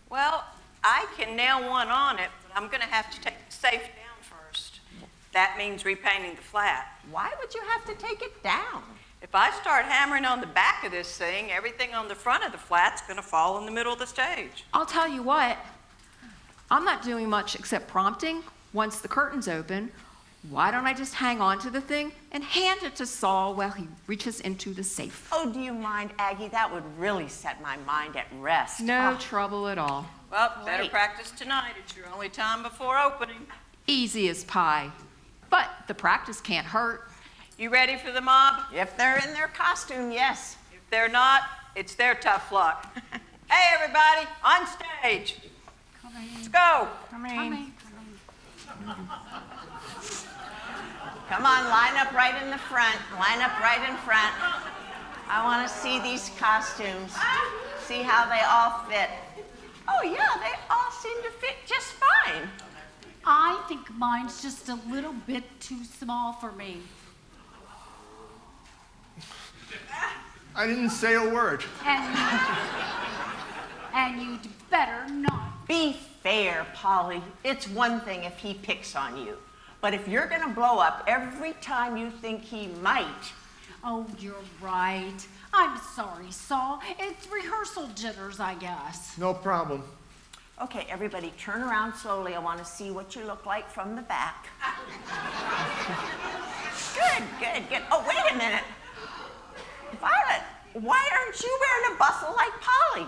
Well, I can nail one on it, but I'm going to have to take the safe down first. That means repainting the flat. Why would you have to take it down? If I start hammering on the back of this thing, everything on the front of the flat's going to fall in the middle of the stage. I'll tell you what, I'm not doing much except prompting. Once the curtain's open, why don't I just hang on to the thing and hand it to Saul while he reaches into the safe? Oh, do you mind, Aggie? That would really set my mind at rest. No trouble at all. Well, better practice tonight. It's your only time before opening. Easy as pie. But the practice can't hurt. You ready for the mob? If they're in their costume, yes. If they're not, it's their tough luck. Hey, everybody, on stage. Let's go. Come on, line up right in the front. Line up right in front. I want to see these costumes. See how they all fit. Oh, yeah, they all seem to fit just fine. I think mine's just a little bit too small for me. I didn't say a word. And you'd better not. Be fair, Polly. It's one thing if he picks on you. But if you're going to blow up every time you think he might. Oh, you're right. I'm sorry, Saul. It's rehearsal jitters, I guess. No problem. Okay, everybody, turn around slowly. I want to see what you look like from the back. Good. Oh, wait a minute. Violet, why aren't you wearing a bustle like Polly?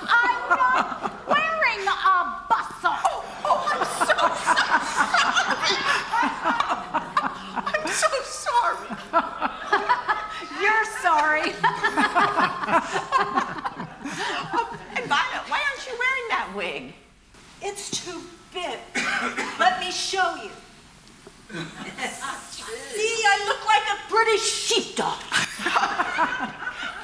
I'm not wearing a bustle. I'm so sorry. You're sorry. And Violet, why aren't you wearing that wig? It's too big. Let me show you. See, I look like a British sheepdog.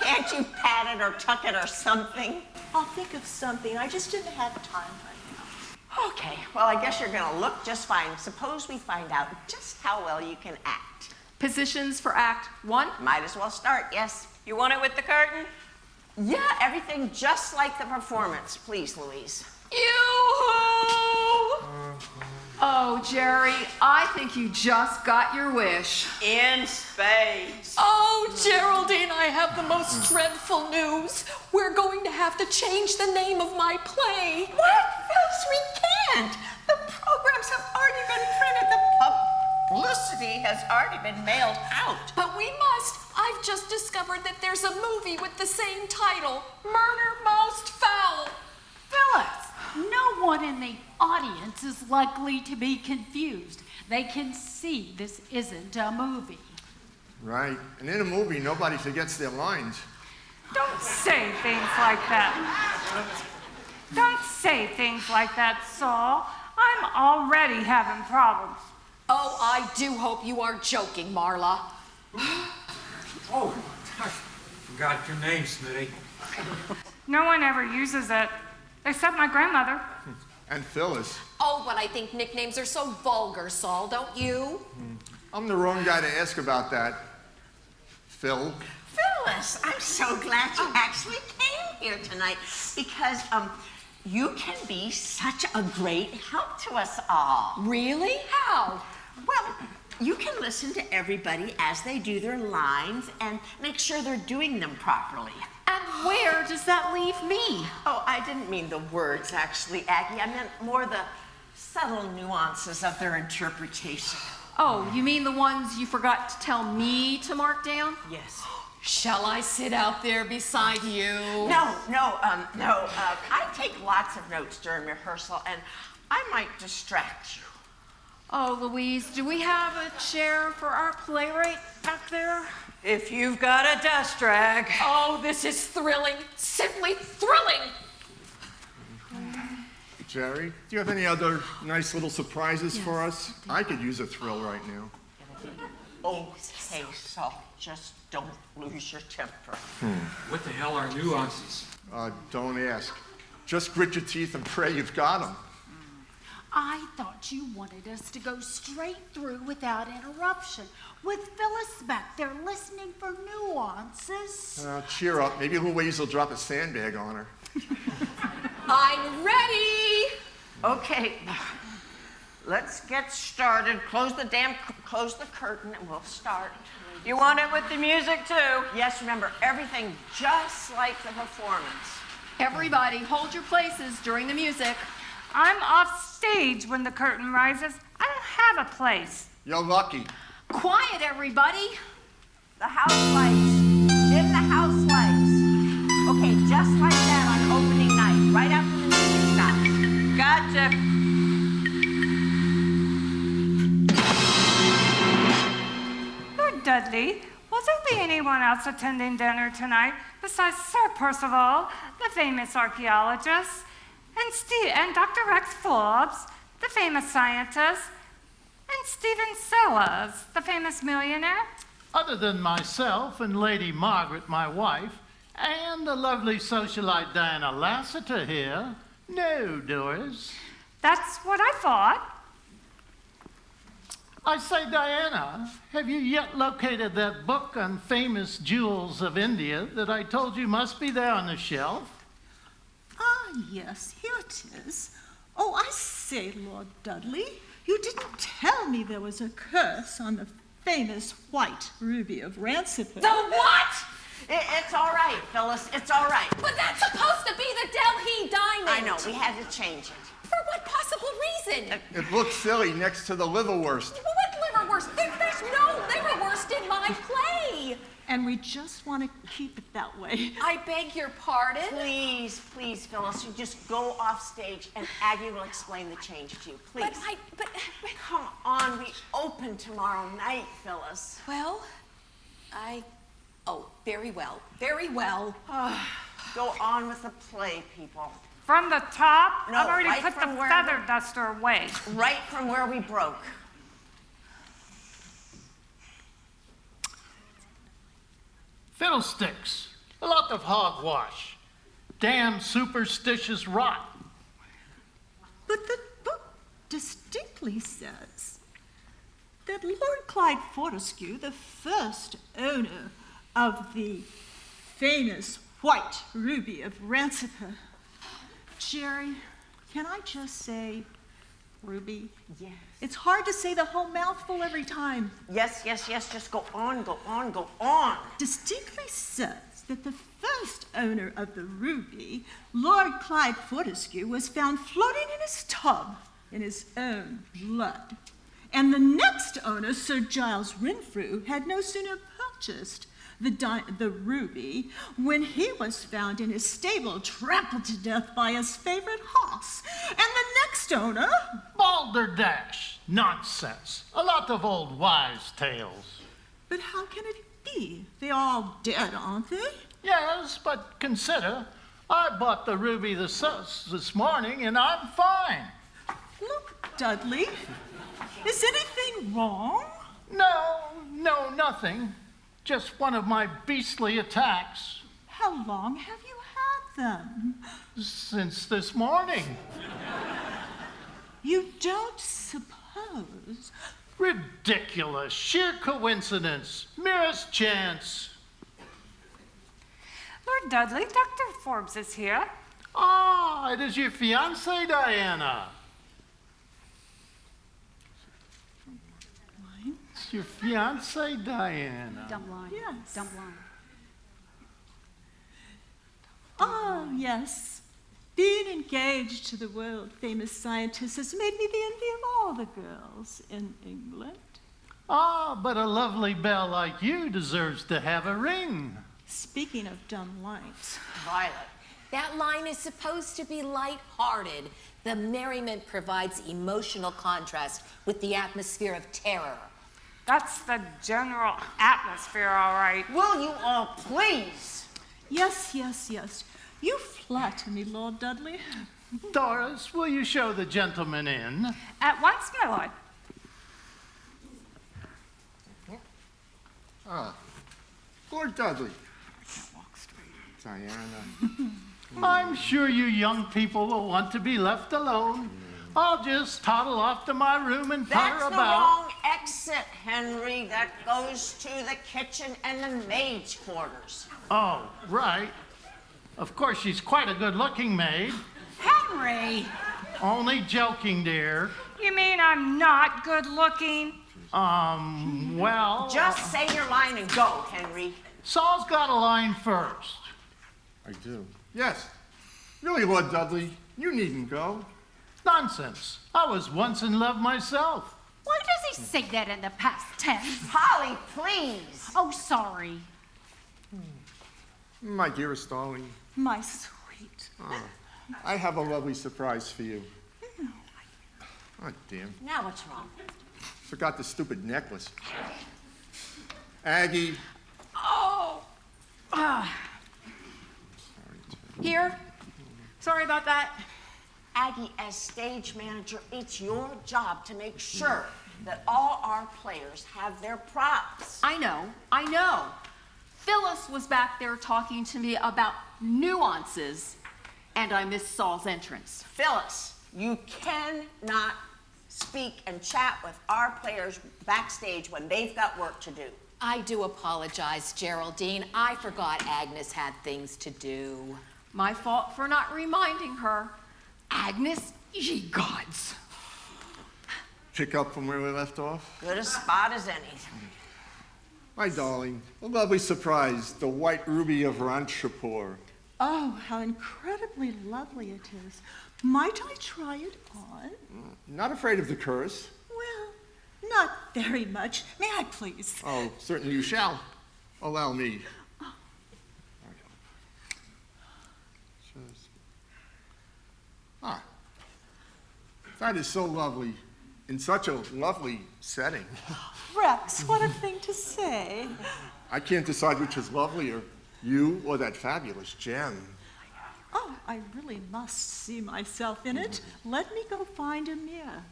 Can't you pat it or tuck it or something? I'll think of something. I just didn't have time right now. Okay, well, I guess you're gonna look just fine. Suppose we find out just how well you can act. Positions for Act 1? Might as well start, yes. You want it with the curtain? Yeah, everything just like the performance. Please, Louise. Yoo-hoo! Oh, Gerry, I think you just got your wish. In spades. Oh, Geraldine, I have the most dreadful news. We're going to have to change the name of my play. What? Phyllis, we can't. The programs have already been printed. The publicity has already been mailed out. But we must. I've just discovered that there's a movie with the same title, Murder Most Foul. Phyllis, no one in the audience is likely to be confused. They can see this isn't a movie. Right. And in a movie, nobody forgets their lines. Don't say things like that. Don't say things like that, Saul. I'm already having problems. Oh, I do hope you are joking, Marla. Oh, I forgot your name, Smitty. No one ever uses it, except my grandmother. And Phyllis. Oh, but I think nicknames are so vulgar, Saul, don't you? I'm the wrong guy to ask about that. Phil. Phyllis, I'm so glad you actually came here tonight because you can be such a great help to us all. Really? How? Well, you can listen to everybody as they do their lines and make sure they're doing them properly. And where does that leave me? Oh, I didn't mean the words, actually, Aggie. I meant more the subtle nuances of their interpretation. Oh, you mean the ones you forgot to tell me to mark down? Yes. Shall I sit out there beside you? No. I take lots of notes during rehearsal, and I might distract you. Oh, Louise, do we have a chair for our playwright back there? If you've got a dust rag. Oh, this is thrilling. Simply thrilling. Gerry, do you have any other nice little surprises for us? I could use a thrill right now. Okay, so just don't lose your temper. What the hell are nuances? Don't ask. Just grit your teeth and pray you've got them. I thought you wanted us to go straight through without interruption, with Phyllis back there listening for nuances. Cheer up. Maybe Louise will drop a sandbag on her. I'm ready. Okay, let's get started. Close the curtain, and we'll start. You want it with the music too? Yes, remember, everything just like the performance. Everybody, hold your places during the music. I'm off stage when the curtain rises. I don't have a place. You're lucky. Quiet, everybody. The house lights. Dim the house lights. Okay, just like that on opening night, right after the music stops. Gotcha. Lord Dudley, will there be anyone else attending dinner tonight besides Sir Percival, the famous archaeologist, and Dr. Rex Forbes, the famous scientist, and Stephen Sellers, the famous millionaire? Other than myself and Lady Margaret, my wife, and the lovely socialite Diana Lassiter here, no, Doris. That's what I thought. I say, Diana, have you yet located that book on famous jewels of India that I told you must be there on the shelf? Ah, yes, here it is. Oh, I say, Lord Dudley, you didn't tell me there was a curse on the famous white ruby of Rancifer. The what? It's all right, Phyllis, it's all right. But that's supposed to be the Delhi diamond. I know, we had to change it. For what possible reason? It looks silly next to the liverwurst. What liverwurst? There's no liverwurst in my play. And we just want to keep it that way. I beg your pardon? Please, Phyllis, you just go off stage and Aggie will explain the change to you, please. But come on, we open tomorrow night, Phyllis. Well, oh, very well, very well. Go on with the play, people. From the top? No, I've already right put the from where feather duster away. Right from where we broke. Fiddlesticks. A lot of hogwash. Damn superstitious rot. But the book distinctly says that Lord Clyde Fortescue, the first owner of the famous white ruby of Rancifer. Gerry, can I just say ruby? Yes. It's hard to say the whole mouthful every time. Yes, just go on. Distinctly says that the first owner of the ruby, Lord Clyde Fortescue, was found floating in his tub in his own blood. And the next owner, Sir Giles Renfrew, had no sooner purchased the ruby when he was found in his stable, trampled to death by his favorite horse. And the next owner... Balderdash. Nonsense. A lot of old wives' tales. But how can it be? They're all dead, aren't they? Yes, but consider, I bought the ruby this morning and I'm fine. Look, Dudley, is anything wrong? No, nothing. Just one of my beastly attacks. How long have you had them? Since this morning. You don't suppose... Ridiculous. Sheer coincidence. Merest chance. Lord Dudley, Dr. Forbes is here. Ah, it is your fiancée, Diana. It's your fiancée, Diana. Dumb line. Yes. Dumb line. Oh, yes. Being engaged to the world-famous scientist has made me the envy of all the girls in England. Ah, but a lovely belle like you deserves to have a ring. Speaking of dumb lines. Violet. That line is supposed to be light-hearted. The merriment provides emotional contrast with the atmosphere of terror. That's the general atmosphere, all right. Will you all please? Yes. You flatter me, Lord Dudley. Doris, will you show the gentleman in? At once, my lord. Ah, Lord Dudley. I can't walk straight. Diana. I'm sure you young people will want to be left alone. I'll just toddle off to my room and potter That's the about. wrong exit, Henry. That goes to the kitchen and the maid's quarters. Oh, right. Of course, she's quite a good-looking maid. Henry! Only joking, dear. You mean I'm not good looking? Well... Just say your line and go, Henry. Saul's got a line first. I do. Yes. Really, Lord Dudley, you needn't go. Nonsense. I was once in love myself. Why does he say that in the past tense? Polly, please. Oh, sorry. My dearest darling, My sweet. I have a lovely surprise for you. Oh, damn. Now what's wrong? Forgot the stupid necklace. Aggie. Oh! Here. Sorry about that. Aggie, as stage manager, it's your job to make sure that all our players have their props. I know. Phyllis was back there talking to me about nuances, and I missed Saul's entrance. Phyllis, you cannot speak and chat with our players backstage when they've got work to do. I do apologize, Geraldine. I forgot Agnes had things to do. My fault for not reminding her. Agnes, ye gods. Pick up from where we left off. Good a spot as any. My darling, a lovely surprise, the white ruby of Ranchapur. Oh, how incredibly lovely it is. Might I try it on? Not afraid of the curse. Well, not very much. May I please? Oh, certainly you shall. Allow me. Ah, that is so lovely, in such a lovely setting. Rex, what a thing to say. I can't decide which is lovelier, you or that fabulous gem. Oh, I really must see myself in it. Let me go find a mirror.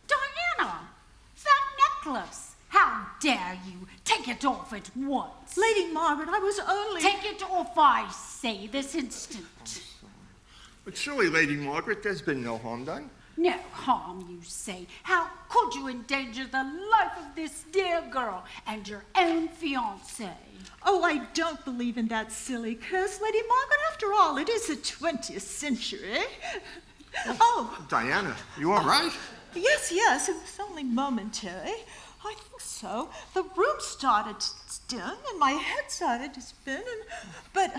Diana! That necklace! How dare you! Take it off at once! Lady Margaret, I was only... Take it off, I say, this instant. But surely, Lady Margaret, there's been no harm done. No harm, you say. How could you endanger the life of this dear girl and your own fiancé? Oh, I don't believe in that silly curse, Lady Margaret. After all, it is the 20th century. Oh. Diana, you all right? Yes, it was only momentary. I think so. The room started to spin, and my head started to spin, but...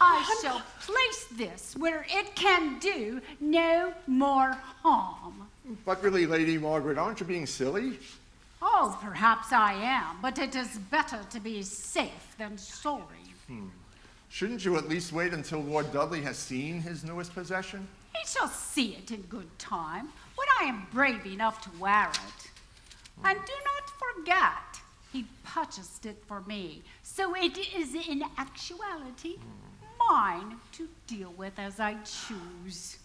I shall place this where it can do no more harm. But really, Lady Margaret, aren't you being silly? Oh, perhaps I am, but it is better to be safe than sorry. Shouldn't you at least wait until Lord Dudley has seen his newest possession? He shall see it in good time, when I am brave enough to wear it. And do not forget, he purchased it for me, so it is in actuality mine to deal with as I choose.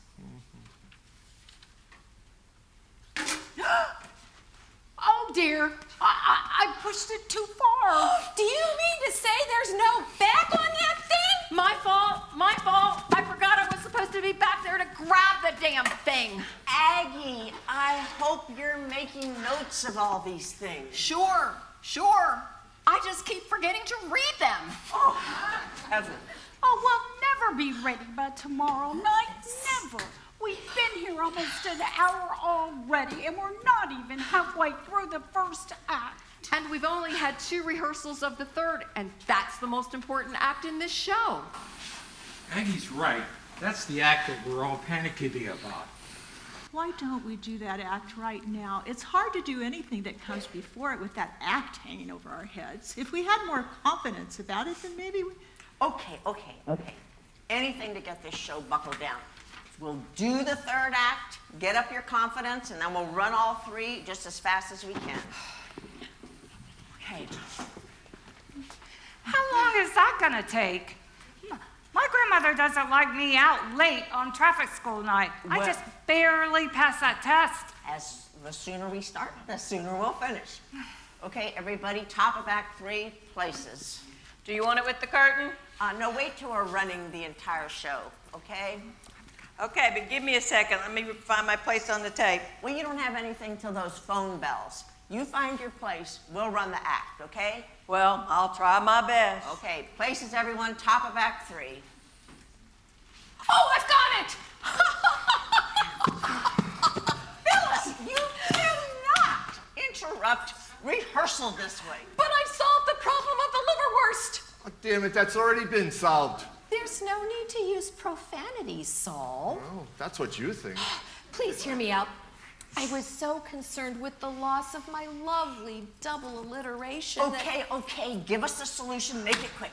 Oh dear, I pushed it too far. Do you mean to say there's no back on that thing? My fault. I forgot I was supposed to be back there to grab the damn thing. Aggie, I hope you're making notes of all these things. Sure. I just keep forgetting to read them. Oh, heaven. Oh, we'll never be ready by tomorrow night. Never. We've been here almost an hour already, and we're not even halfway through the first act. And we've only had 2 rehearsals of the third, and that's the most important act in this show. Aggie's right. That's the act that we're all panicky about. Why don't we do that act right now? It's hard to do anything that comes before it with that act hanging over our heads. If we had more confidence about it, then maybe we... Okay. Anything to get this show buckled down. We'll do the third act, get up your confidence, and then we'll run all three just as fast as we can. Okay. How long is that gonna take? My grandmother doesn't like me out late on traffic school night. I Well- just barely passed that test. As the sooner we start, the sooner we'll finish. Okay, everybody, top of act 3, places. Do you want it with the curtain? No, wait till we're running the entire show, okay? Okay, but give me a second. Let me find my place on the tape. Well, you don't have anything till those phone bells. You find your place, we'll run the act, okay? Well, I'll try my best. Okay, places, everyone, top of act 3. Oh, I've got it! Phyllis, you cannot interrupt rehearsal this way. But I've solved the problem of the liverwurst. Oh, damn it, that's already been solved. There's no need to use profanity, Saul. Oh, that's what you think. Please hear me out. I was so concerned with the loss of my lovely double alliteration. Okay, give us the solution, make it quick.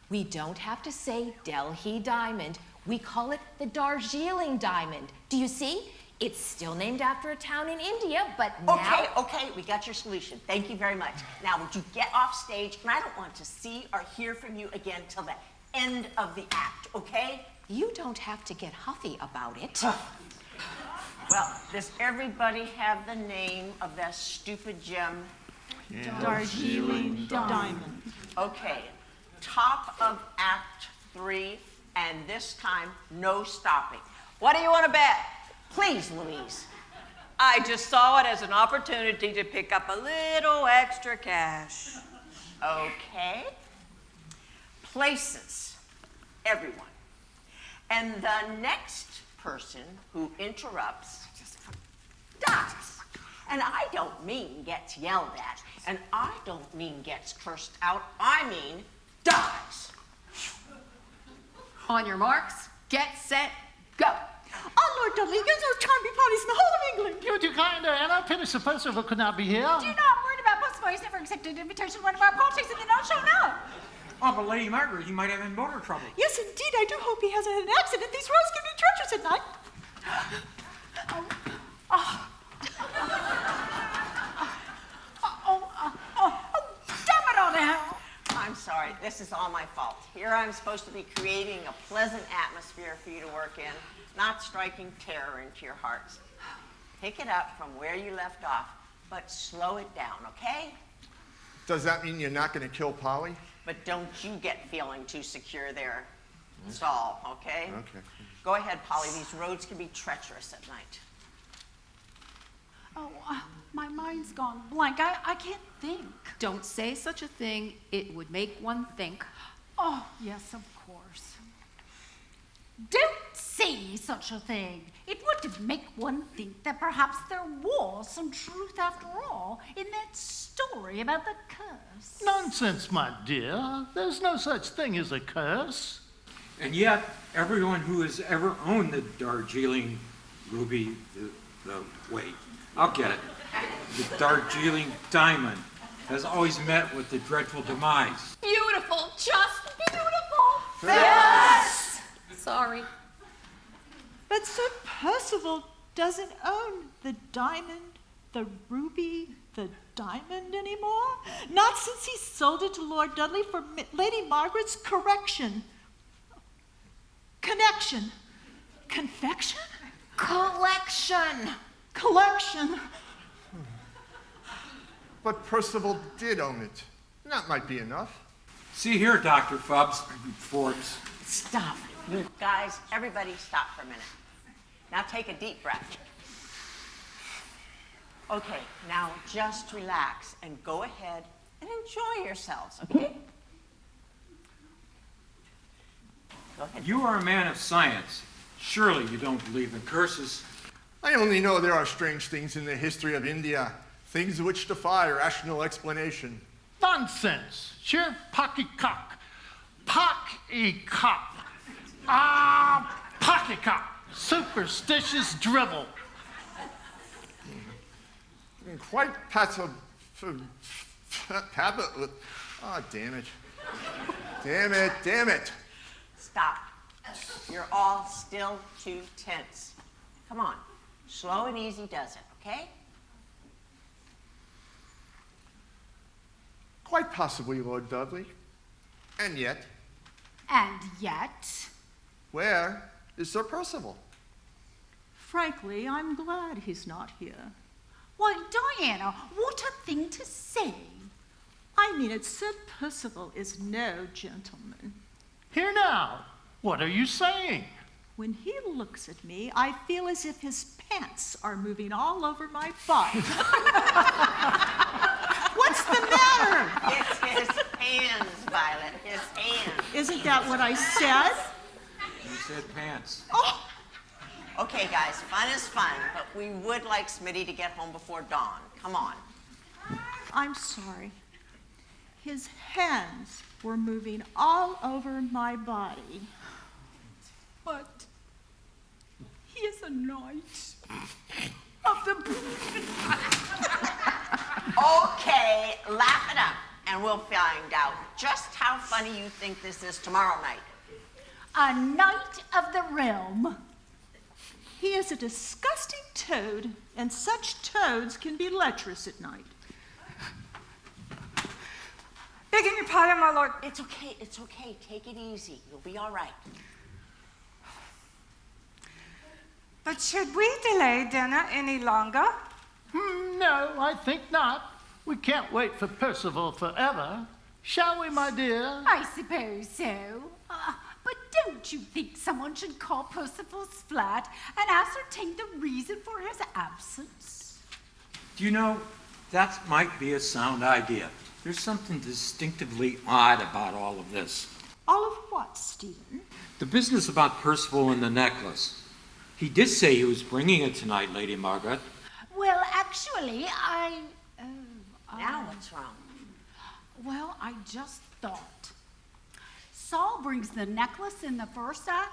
We don't have to say Delhi diamond. We call it the Darjeeling diamond. Do you see? It's still named after a town in India, but now... Okay, we got your solution. Thank you very much. Now, would you get off stage? And I don't want to see or hear from you again till the end of the act, okay? You don't have to get huffy about it. Well, does everybody have the name of that stupid gem? Darjeeling diamond. Okay, top of act 3, and this time, no stopping. What do you want to bet? Please, Louise. I just saw it as an opportunity to pick up a little extra cash. Okay. Places, everyone. And the next person who interrupts dies. And I don't mean gets yelled at, and I don't mean gets cursed out, I mean dies. On your marks, get set, go. Oh, Lord Dudley, there's no charming parties in the whole of England. You too kind, Anna. Pity Sir Percival could not be here. Do not worry about Percival. He's never accepted an invitation to one of our parties and then not shown up. Oh, but Lady Margaret, he might have in motor trouble. Yes, indeed, I do hope he hasn't had an accident. These roads can be treacherous at night. Damn it all to hell. I'm sorry, this is all my fault. Here I'm supposed to be creating a pleasant atmosphere for you to work in, not striking terror into your hearts. Pick it up from where you left off, but slow it down, okay? Does that mean you're not going to kill Polly? But don't you get feeling too secure there. That's all, okay? Okay. Go ahead, Polly. These roads can be treacherous at night. Oh, my mind's gone blank. I can't think. Don't say such a thing. It would make one think. Oh, yes, of course. Don't say such a thing. It would make one think that perhaps there was some truth after all in that story about the curse. Nonsense, my dear. There's no such thing as a curse. And yet, everyone who has ever owned the Darjeeling ruby, wait, I'll get it. The Darjeeling diamond has always met with the dreadful demise. Beautiful, just beautiful. Yes! Sorry. But Sir Percival doesn't own the diamond, the ruby, the diamond anymore. Not since he sold it to Lord Dudley for Lady Margaret's connection. Confection? Collection. But Percival did own it. That might be enough. See here, Dr. Fubbs, Forbes. Stop. You guys, everybody stop for a minute. Now take a deep breath. Okay, now just relax and go ahead and enjoy yourselves, okay? Go ahead. You are a man of science. Surely you don't believe in curses. I only know there are strange things in the history of India, things which defy rational explanation. Nonsense. Sheer poppycock. Poppycock. Poppycock. Superstitious drivel. Quite oh, damn it. Damn it. Stop. You're all still too tense. Come on, slow and easy does it, okay? Quite possibly, Lord Dudley. And yet, where is Sir Percival? Frankly, I'm glad he's not here. Why, Diana, what a thing to say. I mean it, Sir Percival is no gentleman. Here now, what are you saying? When he looks at me, I feel as if his pants are moving all over my body. What's the matter? It's his hands, Violet, his hands. Isn't that what I said? You said pants. Oh, Okay, guys, fun is fun, but we would like Smitty to get home before dawn. Come on. I'm sorry. His hands were moving all over my body. But he is a knight of the... Okay, laugh it up, and we'll find out just how funny you think this is tomorrow night. A knight of the realm. He is a disgusting toad, and such toads can be lecherous at night. Begging your pardon, my lord. It's okay, it's okay. Take it easy. You'll be all right. But should we delay dinner any longer? No, I think not. We can't wait for Percival forever. Shall we, my dear? I suppose so. But don't you think someone should call Percival's flat and ascertain the reason for his absence? Do you know, that might be a sound idea. There's something distinctively odd about all of this. All of what, Stephen? The business about Percival and the necklace. He did say he was bringing it tonight, Lady Margaret. Well, actually, Now what's wrong? Well, I just thought. Saul brings the necklace in the first act,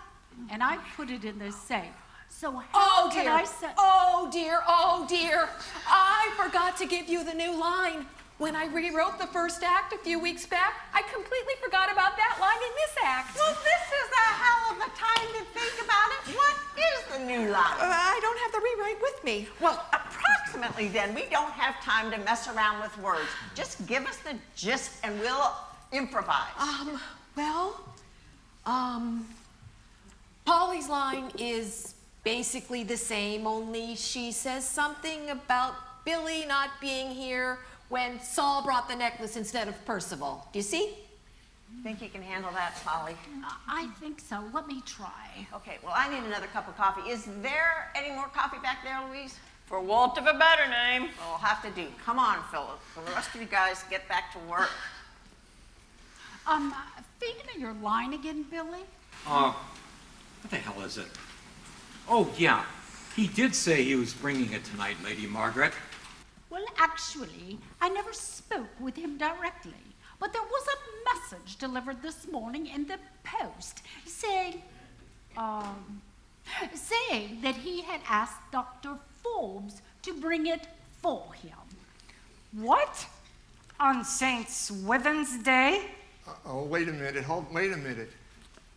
and I put it in the safe. So how can I say... Oh, dear, oh, dear. I forgot to give you the new line. When I rewrote the first act a few weeks back, I completely forgot about that line in this act. Well, this is a hell of a time to think about it. What is the new line? I don't have the rewrite with me. Well, approximately then. We don't have time to mess around with words. Just give us the gist and we'll improvise. Polly's line is basically the same, only she says something about Billy not being here when Saul brought the necklace instead of Percival. Do you see? Think you can handle that, Polly? I think so. Let me try. Okay, well, I need another cup of coffee. Is there any more coffee back there, Louise? For want of a better name. Well, we'll have to do. Come on, Philip. The rest of you guys get back to work. Feed me your line again, Billy. What the hell is it? Oh, yeah. He did say he was bringing it tonight, Lady Margaret. Well, actually, I never spoke with him directly, but there was a message delivered this morning in the post saying that he had asked Dr. Forbes to bring it for him. What? On St. Swithin's Day? Oh, wait a minute. Wait a minute.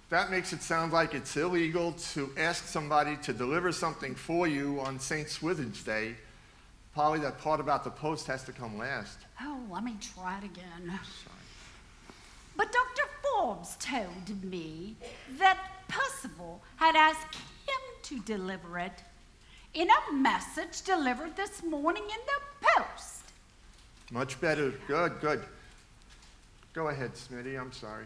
That makes it sound like it's illegal to ask somebody to deliver something for you on St. Swithin's Day. Polly, that part about the post has to come last. Oh, let me try it again. Sorry. But Dr. Forbes told me that Percival had asked him to deliver it in a message delivered this morning in the post. Much better. Good, good. Go ahead, Smitty. I'm sorry.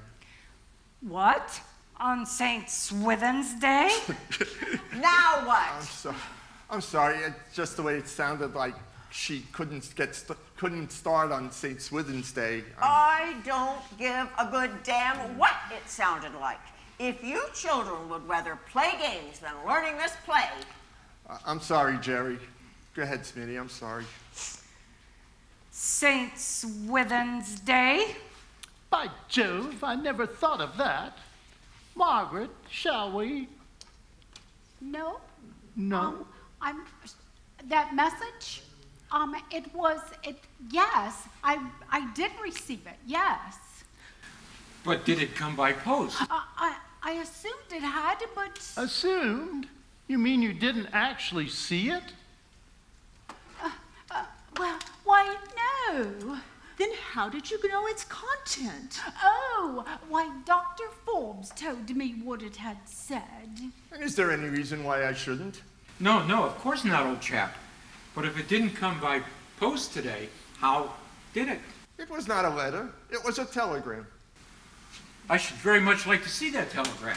What? On St. Swithin's Day? Now what? I'm sorry. It's just the way it sounded like she couldn't start on St. Swithin's Day. I don't give a good damn what it sounded like. If you children would rather play games than learning this play... I'm sorry, Gerry. Go ahead, Smitty. I'm sorry. St. Swithin's Day? By Jove, I never thought of that. Margaret, shall we? No. No. That message, yes, I did receive it, yes. But did it come by post? I I assumed it had, but... Assumed? You mean you didn't actually see it? Well, why, no. Then how did you know its content? Oh, why, Dr. Forbes told me what it had said. And is there any reason why I shouldn't? No, of course not, old chap. But if it didn't come by post today, how did it? It was not a letter. It was a telegram. I should very much like to see that telegram.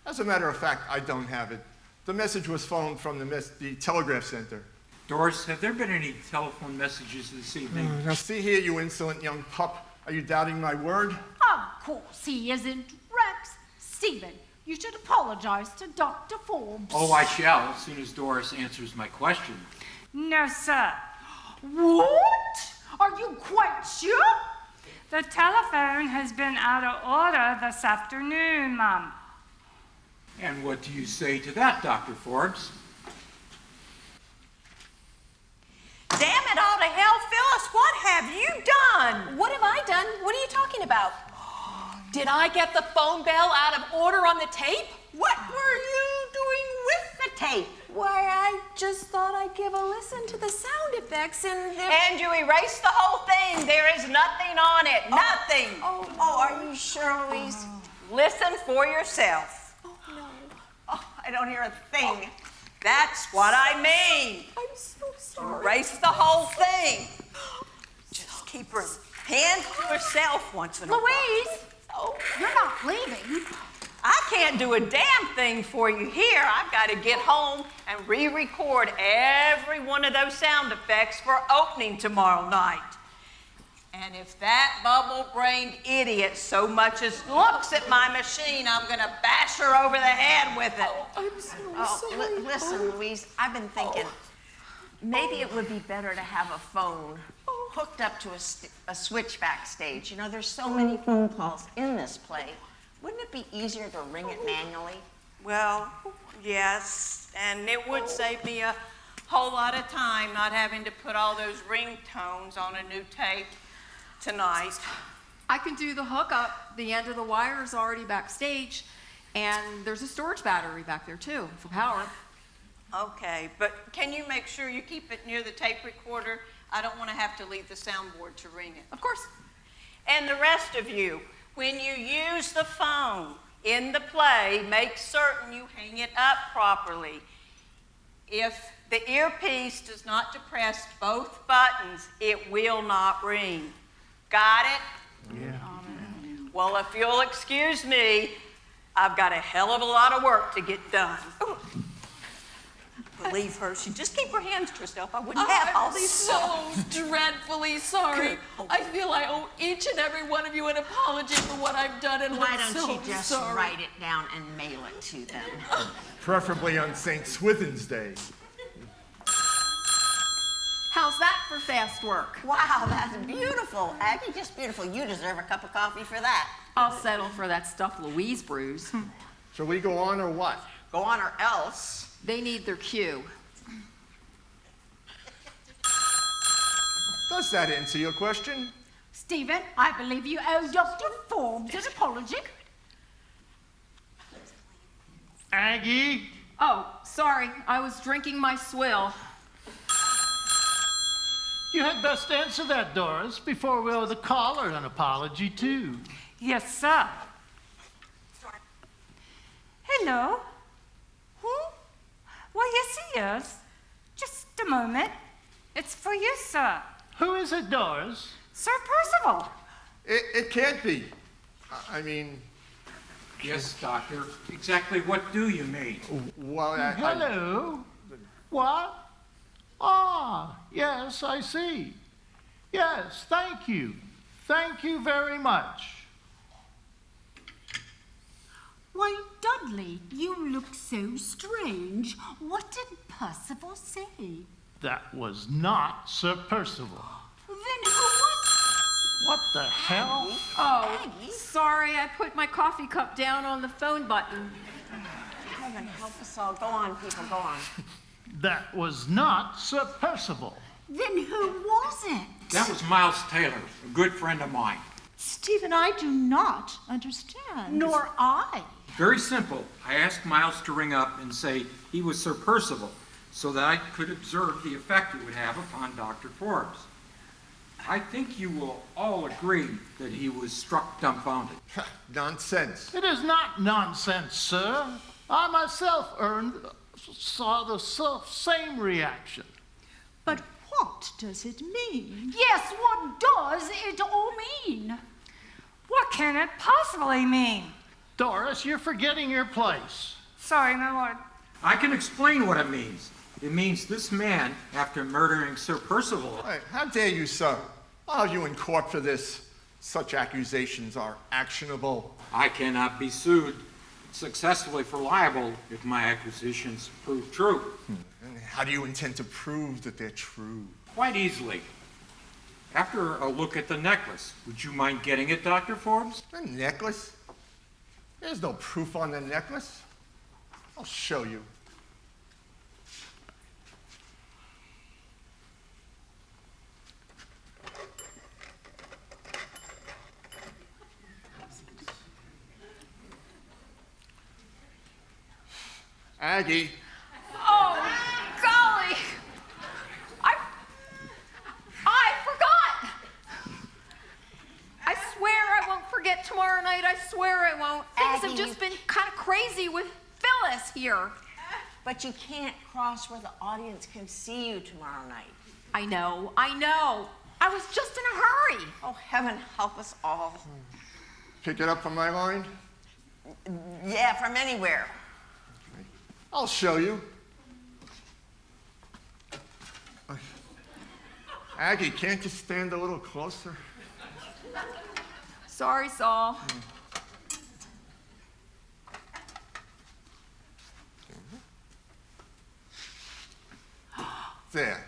As a matter of fact, I don't have it. The message was phoned from the telegraph center. Doris, have there been any telephone messages this evening? Now see here, you insolent young pup. Are you doubting my word? Of course he isn't, Rex. Stephen, you should apologize to Dr. Forbes. Oh, I shall, as soon as Doris answers my question. No, sir. What? Are you quite sure? The telephone has been out of order this afternoon, Mum. And what do you say to that, Dr. Forbes? Damn it all to hell, Phyllis, what have you done? What have I done? What are you talking about? Did I get the phone bell out of order on the tape? What were you doing with the tape? Why, I just thought I'd give a listen to the sound effects and... And you erased the whole thing. There is nothing on it. Nothing. Oh, are you sure, Louise? Listen for yourself. Oh, no. Oh, I don't hear a thing. That's what I mean. I'm so sorry. Erase the whole thing. Just keep her hands to herself once in a while. Louise, you're not leaving. I can't do a damn thing for you here. I've got to get home and re-record every one of those sound effects for opening tomorrow night. And if that bubble-brained idiot so much as looks at my machine, I'm going to bash her over the head with it. I'm so sorry. Listen, Louise, I've been thinking maybe it would be better to have a phone hooked up to a switch backstage. You know, there's so many phone calls in this play. Wouldn't it be easier to ring it manually? Well, yes, and it would save me a whole lot of time not having to put all those ringtones on a new tape tonight. I can do the hookup. The end of the wire is already backstage, and there's a storage battery back there too for power. Okay, but can you make sure you keep it near the tape recorder? I don't want to have to leave the soundboard to ring it. Of course. And the rest of you, when you use the phone in the play, make certain you hang it up properly. If the earpiece does not depress both buttons, it will not ring. Got it? Yeah. Well, if you'll excuse me, I've got a hell of a lot of work to get done. Believe her, she'd just keep her hands to herself. I wouldn't have all these so dreadfully sorry. I feel I owe each and every one of you an apology for what I've done, and Why I'm don't so you just sorry. write it down and mail it to them? Preferably on St. Swithin's Day. How's that for fast work? Wow, that's beautiful. Aggie, just beautiful. You deserve a cup of coffee for that. I'll settle for that stuff Louise brews. Shall we go on or what? Go on or else. They need their cue. Does that answer your question? Stephen, I believe you owe Dr. Forbes an apology. Aggie? Oh, sorry. I was drinking my swill. You had best answer that, Doris, before we owe the caller an apology, too. Yes, sir. Hello. Why, yes, he is. Just a moment. It's for you, sir. Who is it, Doris? Sir Percival. It can't be. I mean... Yes, Doctor. Exactly what do you mean? Well, Hello? What? Ah, yes, I see. Yes, thank you. Thank you very much. Why, Dudley, you look so strange. What did Percival say? That was not Sir Percival. Then who was... What the hell? Oh, sorry. I put my coffee cup down on the phone button. Heaven help us all. Go on, people, go on. That was not Sir Percival. Then who was it? That was Miles Taylor, a good friend of mine. Stephen, I do not understand. Nor I. Very simple. I asked Miles to ring up and say he was Sir Percival so that I could observe the effect it would have upon Dr. Forbes. I think you will all agree that he was struck dumbfounded. Nonsense. It is not nonsense, sir. I myself saw the same reaction. But what does it mean? Yes, what does it all mean? What can it possibly mean? Doris, you're forgetting your place. Sorry, my lord. I can explain what it means. It means this man, after murdering Sir Percival... Hey, how dare you, sir? I'll have you in court for this. Such accusations are actionable. I cannot be sued successfully for libel if my accusations prove true. And how do you intend to prove that they're true? Quite easily. After a look at the necklace, would you mind getting it, Dr. Forbes? The necklace? There's no proof on the necklace. I'll show you. Aggie. Oh, golly! I forgot! I swear I won't forget tomorrow night. I swear I won't. Things have just been kind of crazy with Phyllis here. But you can't cross where the audience can see you tomorrow night. I know. I was just in a hurry. Oh, heaven help us all. Pick it up from my line? Yeah, from anywhere. I'll show you. Aggie, can't you stand a little closer? Sorry, Saul. There.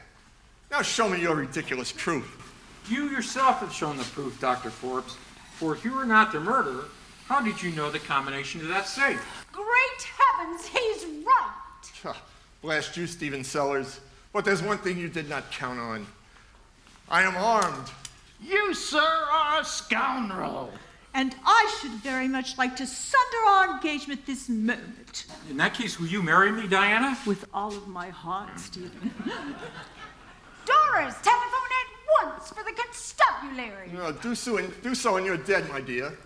Now show me your ridiculous proof. You yourself have shown the proof, Dr. Forbes. For if you were not the murderer, how did you know the combination to that safe? Great heavens, he's right. Blast you, Stephen Sellers. But there's one thing you did not count on. I am armed. You, sir, are a scoundrel. And I should very much like to sunder our engagement this moment. In that case, will you marry me, Diana? With all of my heart, Stephen. Doris, telephone at once for the constabulary. No, do so and you're dead, my dear.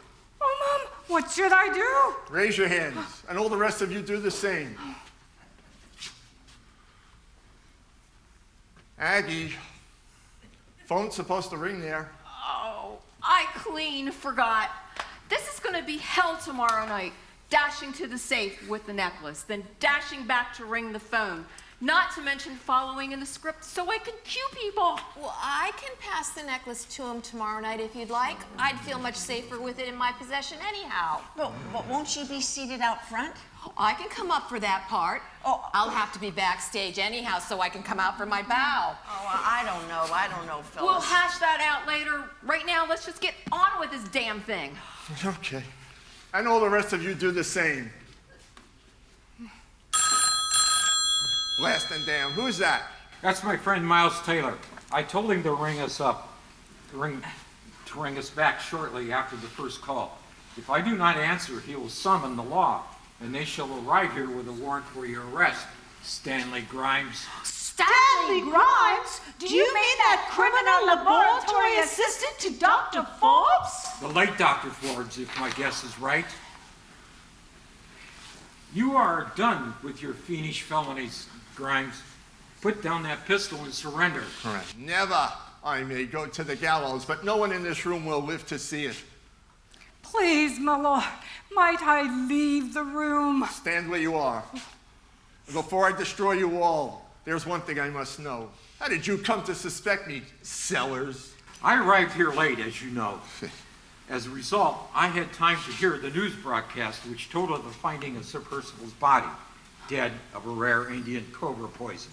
Oh, Mom, what should I do? Raise your hands, and all the rest of you do the same. Aggie, phone's supposed to ring there. Oh, I clean forgot. This is going to be hell tomorrow night. Dashing to the safe with the necklace, then dashing back to ring the phone. Not to mention following in the script so I can cue people. Well, I can pass the necklace to him tomorrow night if you'd like. I'd feel much safer with it in my possession anyhow. But won't she be seated out front? I can come up for that part. Oh, I'll have to be backstage anyhow so I can come out for my bow. Oh, I don't know, Phyllis. We'll hash that out later. Right now, let's just get on with this damn thing. Okay. And all the rest of you do the same. Blast and damn. Who's that? That's my friend Miles Taylor. I told him to ring us up, to ring us back shortly after the first call. If I do not answer, he will summon the law, and they shall arrive here with a warrant for your arrest, Stanley Grimes. Stanley Grimes? Do you mean that criminal laboratory assistant to Dr. Forbes? The late Dr. Forbes, if my guess is right. You are done with your fiendish felonies, Grimes. Put down that pistol and surrender. Correct. Never. I may go to the gallows, but no one in this room will live to see it. Please, my lord, might I leave the room? Stand where you are. Before I destroy you all, there's one thing I must know. How did you come to suspect me, Sellers? I arrived here late, as you know. As a result, I had time to hear the news broadcast which told of the finding of Sir Percival's body, dead of a rare Indian cobra poison.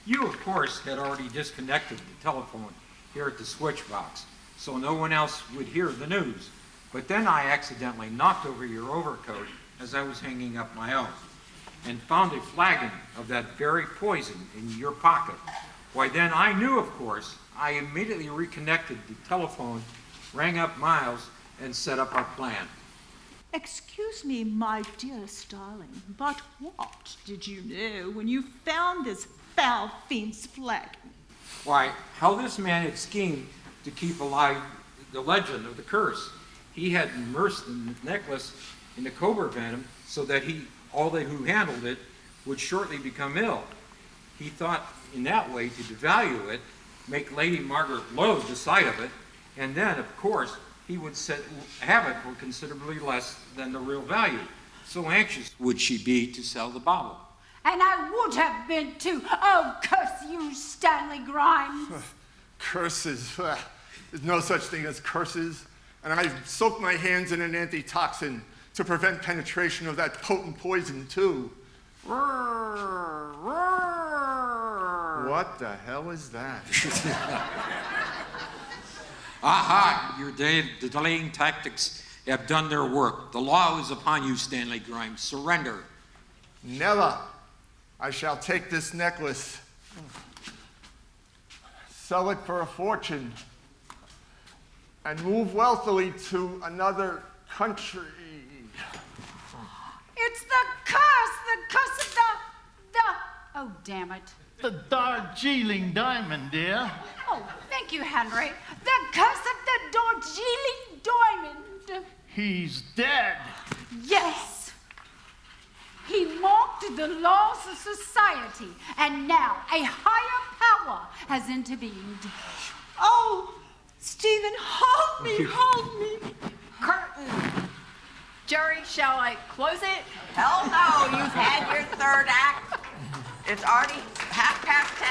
You, of course, had already disconnected the telephone here at the switch box, so no one else would hear the news. But then I accidentally knocked over your overcoat as I was hanging up my own, and found a flagon of that very poison in your pocket. Why, then I knew, of course. I immediately reconnected the telephone, rang up Miles, and set up our plan. Excuse me, my dearest darling, but what did you know when you found this foul fiend's flag? Why, how this man had schemed to keep alive the legend of the curse. He had immersed the necklace in the cobra venom so that all who handled it would shortly become ill. He thought in that way to devalue it, make Lady Margaret loathe the sight of it, and then, of course, he would have it for considerably less than the real value. So anxious would she be to sell the bauble. And I would have been too. Oh, curse you, Stanley Grimes. Curses. There's no such thing as curses. And I've soaked my hands in an antitoxin to prevent penetration of that potent poison, too. What the hell is that? Aha! Your delaying tactics have done their work. The law is upon you, Stanley Grimes. Surrender. Never. I shall take this necklace, sell it for a fortune, and move wealthily to another country. It's the curse of the, oh, damn it. The Darjeeling diamond, dear. Oh, thank you, Henry. The curse of the Darjeeling diamond. He's dead. Yes. He mocked the laws of society, and now a higher power has intervened. Oh, Stephen, hold me. Curtain. Gerry, shall I close it? Hell no, you've had your third act. It's already 10:30,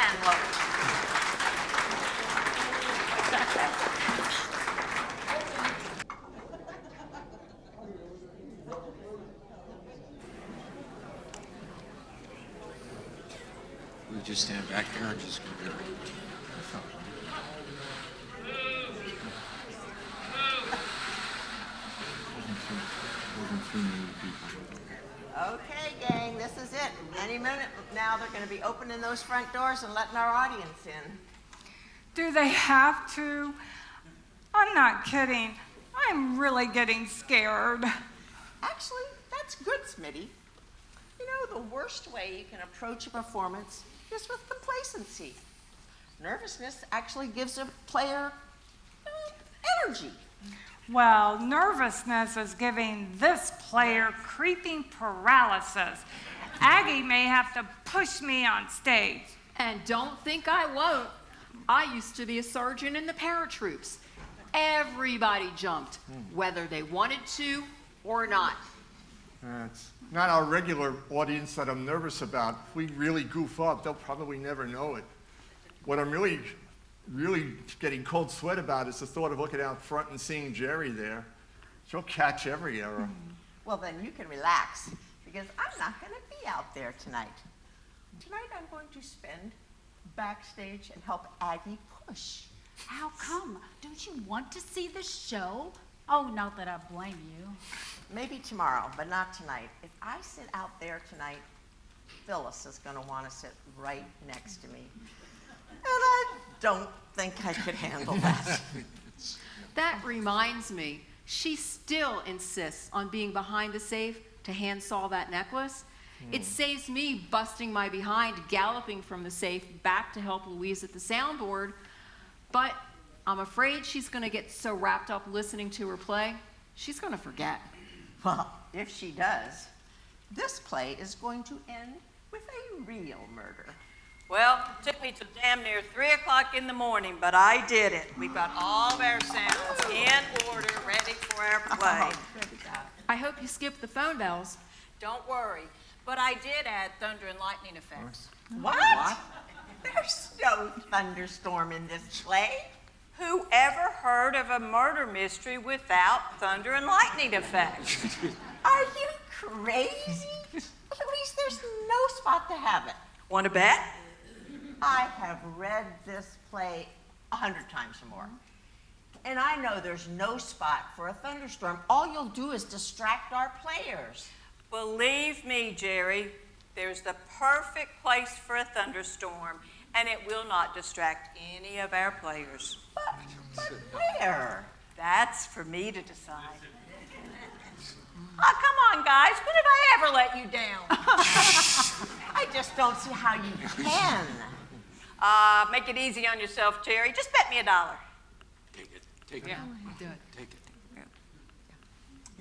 We just stand back there and just go there. Okay, gang, this is it. Any minute now they're going to be opening those front doors and letting our audience in. Do they have to? I'm not kidding. I'm really getting scared. Actually, that's good, Smitty. You know, the worst way you can approach a performance is with complacency. Nervousness actually gives a player energy. Well, nervousness is giving this player creeping paralysis. Aggie may have to push me on stage. And don't think I won't. I used to be a sergeant in the paratroops. Everybody jumped, whether they wanted to or not. It's not our regular audience that I'm nervous about. If we really goof up, they'll probably never know it. What I'm really getting cold sweat about is the thought of looking out front and seeing Gerry there. She'll catch every error. Well, then you can relax, because I'm not going to be out there tonight. Tonight I'm going to spend backstage and help Aggie push. How come? Don't you want to see the show? Oh, not that I blame you. Maybe tomorrow, but not tonight. If I sit out there tonight, Phyllis is going to want to sit right next to me. And I don't think I could handle that. That reminds me, she still insists on being behind the safe to handsaw that necklace. It saves me busting my behind, galloping from the safe back to help Louise at the soundboard. But I'm afraid she's going to get so wrapped up listening to her play, she's going to forget. Well, if she does, this play is going to end with a real murder. Well, it took me to damn near 3 o'clock in the morning, but I did it. We've got all of our sounds in order, ready for our play. I hope you skipped the phone bells. Don't worry, but I did add thunder and lightning effects. What? There's no thunderstorm in this play. Who ever heard of a murder mystery without thunder and lightning effects? Are you crazy? Louise, there's no spot to have it. Want to bet? I have read this play 100 times or more. And I know there's no spot for a thunderstorm. All you'll do is distract our players. Believe me, Gerry, there's the perfect place for a thunderstorm, and it will not distract any of our players. But where? That's That's for me to decide. Oh, come on, guys. When have I ever let you down? I just don't see how you can. Make it easy on yourself, Gerry. Just bet me $1. Take it, take it. Yeah. Do it. Take it.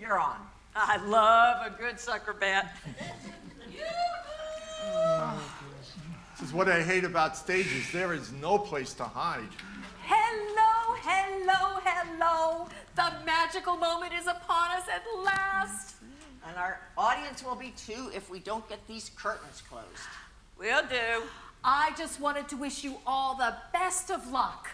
You're on. I love a good sucker bet. This is what I hate about stages. There is no place to hide. Hello, hello, hello. The magical moment is upon us at last. And our audience will be too if we don't get these curtains closed. Will do. I just wanted to wish you all the best of luck.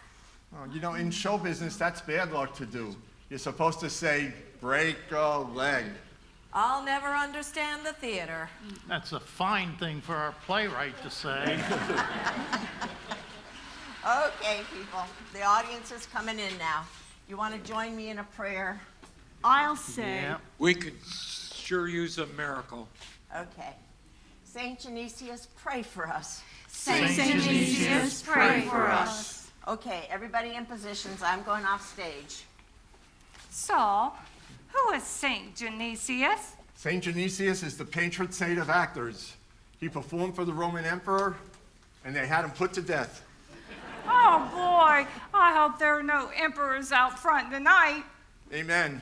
Oh, you know, in show business, that's bad luck to do. You're supposed to say, break a leg. I'll never understand the theater. That's a fine thing for our playwright to say. Okay, people, the audience is coming in now. You want to join me in a prayer? I'll say. Yeah. We could sure use a miracle. Okay. Saint Genesius, pray for us. Saint Genesius, pray for us. Okay, everybody in positions. I'm going off stage. So, who is Saint Genesius? St. Genesius is the patron saint of actors. He performed for the Roman emperor, and they had him put to death. Oh boy, I hope there are no emperors out front tonight. Amen.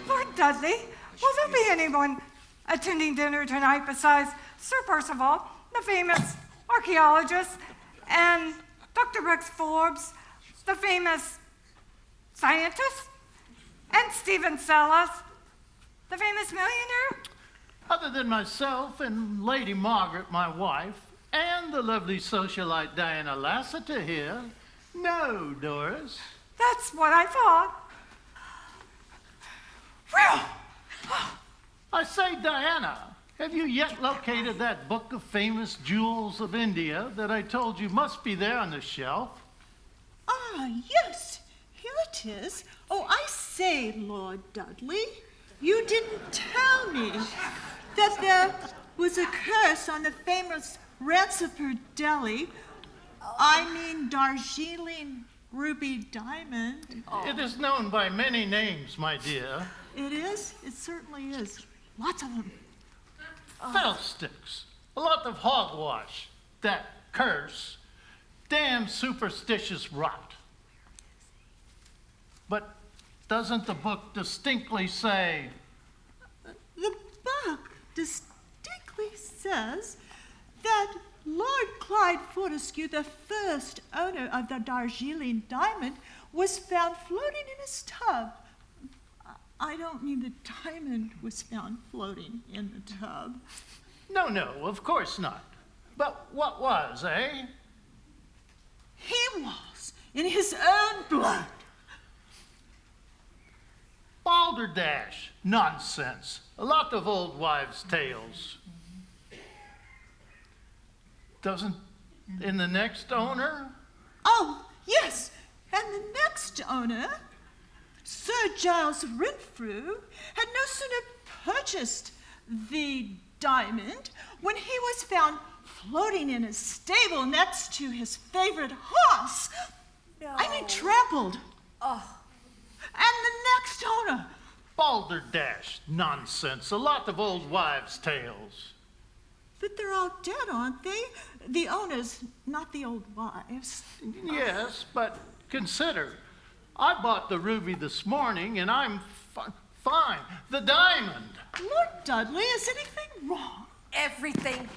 Lord Dudley, will there be anyone attending dinner tonight besides Sir Percival, the famous archaeologist, and Dr. Rex Forbes, the famous scientist, and Stephen Sellas, the famous millionaire? Other than myself and Lady Margaret, my wife, and the lovely socialite Diana Lassiter here, no, Doris. That's what I thought. Well, I say, Diana, have you yet located that book of famous jewels of India that I told you must be there on the shelf? Ah, yes, here it is. Oh, I say, Lord Dudley, you didn't tell me that there was a curse on the famous Ranciper Delhi. I mean, Darjeeling ruby diamond. It is known by many names, my dear. It is? It certainly is. Lots of them. Fiddlesticks, a lot of hogwash, that curse, damn superstitious rot. But doesn't the book distinctly say? The book distinctly says that Lord Clyde Fortescue, the first owner of the Darjeeling diamond, was found floating in his tub. I don't mean the diamond was found floating in the tub. No, of course not. But what was, eh? He was, in his own blood. Balderdash, nonsense. A lot of old wives' tales. Doesn't in the next owner? Oh, yes, and the next owner, Sir Giles Renfrew, had no sooner purchased the diamond when he was found floating in a stable next to his favorite horse. No. I mean, trampled. Oh. And the next owner. Balderdash, nonsense. A lot of old wives' tales. But they're all dead, aren't they? The owners, not the old wives. Yes, but consider, I bought the ruby this morning and I'm fine. The diamond. Lord Dudley, is anything wrong? Everything.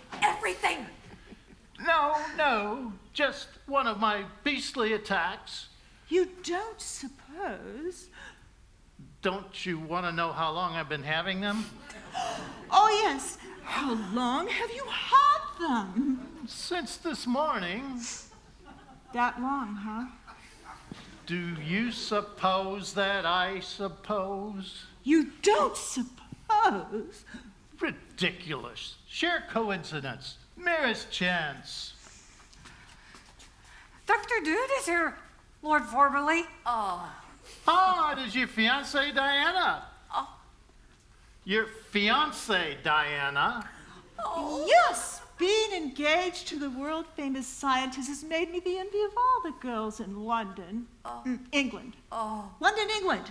No, just one of my beastly attacks. You don't suppose? Don't you want to know how long I've been having them? Oh, yes. How long have you had them? Since this morning. That long, huh? Do you suppose that I suppose? You don't suppose? Ridiculous. Sheer coincidence. Merest chance. Dr. Dude is here, Lord Forberly. Oh, Ah, it is your fiancée, Diana. Oh. Your fiancée, Diana. Oh. Yes, being engaged to the world-famous scientist has made me the envy of all the girls in London. England. London, England.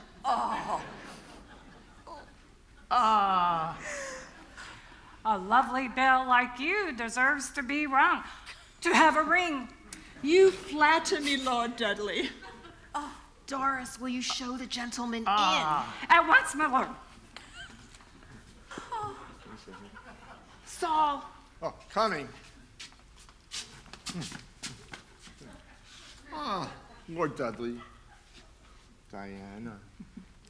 A lovely belle like you deserves to be wrong, to have a ring. You flatter me, Lord Dudley. Doris, will you show the gentleman in? At once, my lord. Saul. Oh, coming. Lord Dudley. Diana.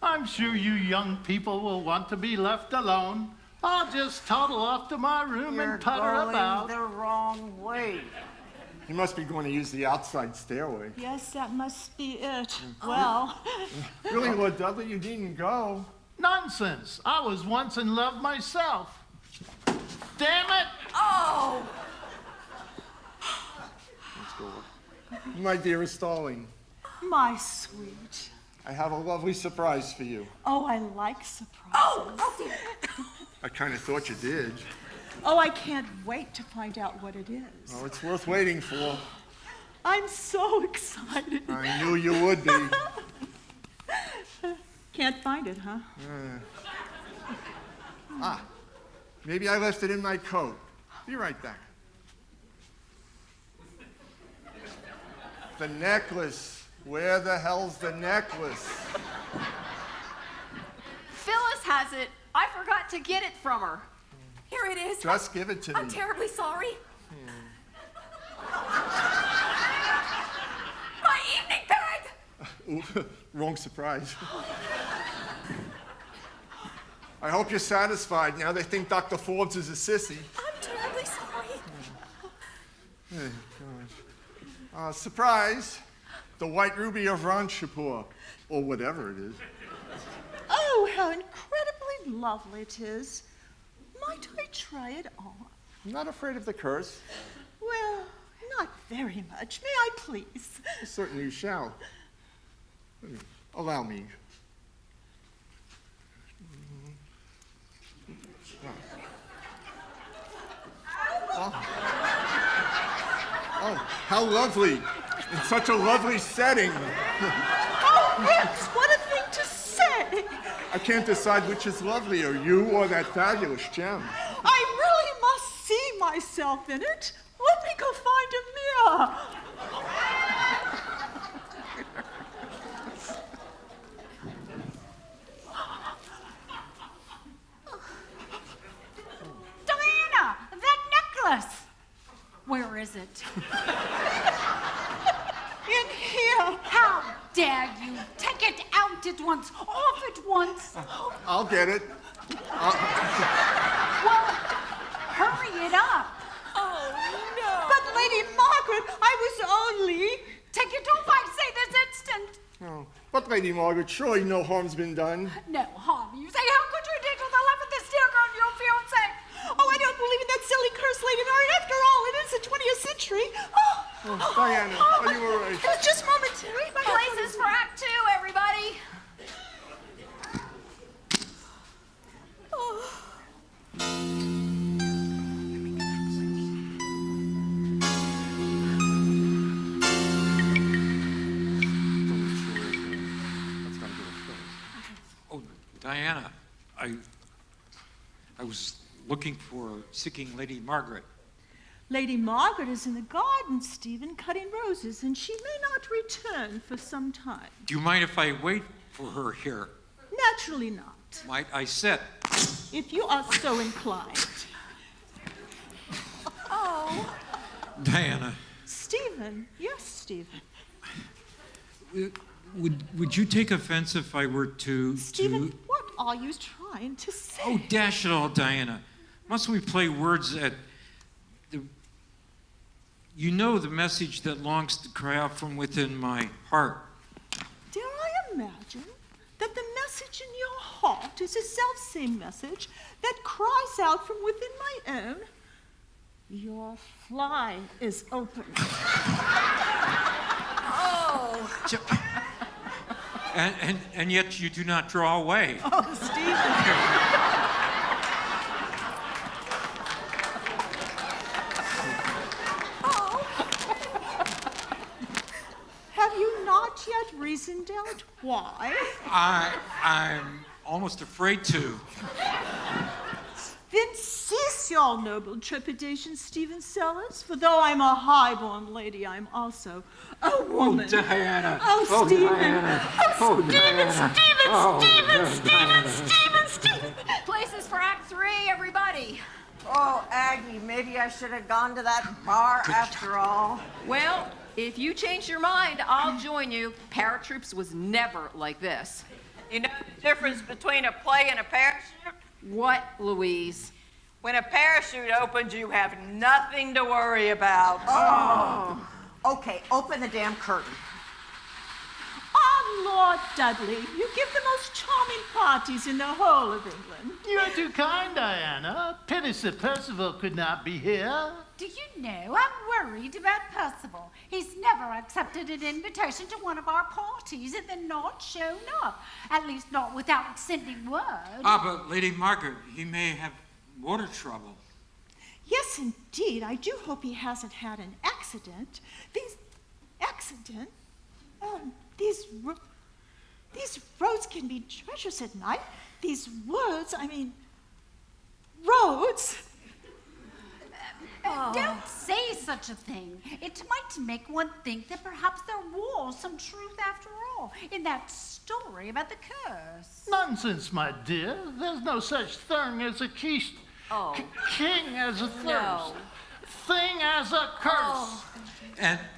I'm sure you young people will want to be left alone. I'll just toddle off to my room and putter about. You're going the wrong way. You must be going to use the outside stairway. Yes, that must be it. Well. Really, Lord Dudley, you needn't go. Nonsense. I was once in love myself. Damn it! Oh. Let's go. My dearest darling, My sweet. I have a lovely surprise for you. Oh, I like surprises. Oh, dear. I kind of thought you did. Oh, I can't wait to find out what it is. Oh, it's worth waiting for. I'm so excited. I knew you would be. Can't find it, huh? Maybe I left it in my coat. Be right back. The necklace. Where the hell's the necklace? Phyllis has it. I forgot to get it from her. Here it is. Just give it to me. I'm terribly sorry. My evening bag. Ooh, wrong surprise. I hope you're satisfied. Now they think Dr. Forbes is a sissy. I'm terribly sorry. Hey, gosh. Surprise. The white ruby of Ranchipur, or whatever it is. Oh, how incredibly lovely it is. Might I try it on? I'm not afraid of the curse. Well, not very much. May I please? Certainly you shall. Allow me. Oh, how lovely. In such a lovely setting. Oh, Wilkes, what a thing to say. I can't decide which is lovelier, you or that fabulous gem. I really must see myself in it. Let me go find a mirror. Diana, that necklace. Where is it? In here. How dare you? Take it out at once, off at once. I'll get it. Well, hurry it up. Oh, no. But Lady Margaret, I was only... Take it off, I say, this instant. Oh, but Lady Margaret, surely no harm's been done. No harm, you say. How could you dig to the left of the staircase on your fiancé? Oh, I don't believe in that silly curse, Lady Margaret. After all, it is the 20th century. Diana, are you all right? It was just momentary. Places for Act 2, everybody. Oh, Diana, I was looking for seeking Lady Margaret. Lady Margaret is in the garden, Stephen, cutting roses, and she may not return for some time. Do you mind if I wait for her here? Naturally not. Might I sit? If you are so inclined. Oh. Diana, Stephen, yes, Stephen. would you take offense if I were to... Stephen, what are you trying to say? Oh, dash it all, Diana. Mustn't we play words at the... You know the message that longs to cry out from within my heart. Dare I imagine that the message in your heart is the self-same message that cries out from within my own? Your fly is open. Oh. And yet you do not draw away. Oh, Stephen. Have you not yet reasoned out why? I'm almost afraid to. Then cease your noble trepidation, Stephen Sellers, for though I'm a high-born lady, I'm also a woman. Oh, Diana. Oh, Stephen. Diana. Oh, Diana. Stephen. Places for Act 3, everybody. Oh, Aggie, maybe I should have gone to that bar after all. Well, if you change your mind, I'll join you. Paratroops was never like this. You know the difference between a play and a parachute? What, Louise? When a parachute opens, you have nothing to worry about. Oh. Okay, open the damn curtain. Oh, Lord Dudley, you give the most charming parties in the whole of England. You're too kind, Diana. Pity Sir Percival could not be here. Do you know, I'm worried about Percival. He's never accepted an invitation to one of our parties and then not shown up. At least not without sending word. But Lady Margaret, he may have water trouble. Yes, indeed. I do hope he hasn't had an accident. These roads can be treacherous at night. These roads. Don't say such a thing. It might make one think that perhaps there was some truth after all in that story about the curse. Nonsense, my dear. There's no such thing as a king as a thirst. No. Thing as a curse.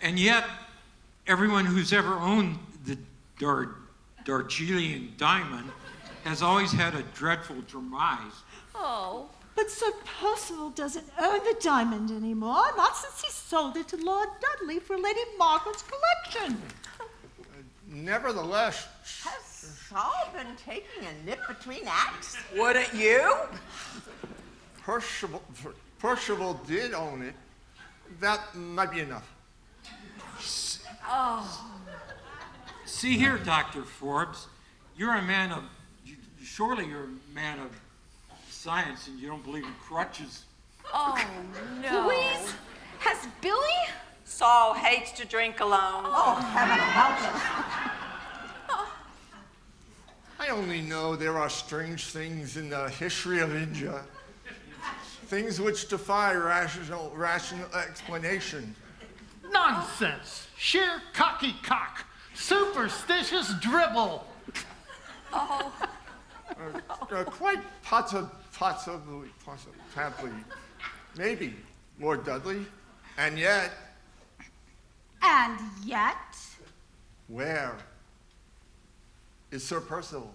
And yet, everyone who's ever owned the Darjeeling diamond has always had a dreadful demise. Oh. But Sir Percival doesn't own the diamond anymore, not since he sold it to Lord Dudley for Lady Margaret's collection. Nevertheless, Has Saul been taking a nip between acts? Wouldn't you? Percival did own it. That might be enough. See here, Dr. Forbes, you're a man of, surely you're a man of science and you don't believe in crutches. Oh, no. Louise, has Billy? Saul hates to drink alone. Oh, heaven help us. I only know there are strange things in the history of India. Things which defy rational explanation. Nonsense. Sheer cocky cock. Superstitious dribble. Quite possibly, maybe, Lord Dudley. And yet, where is Sir Percival?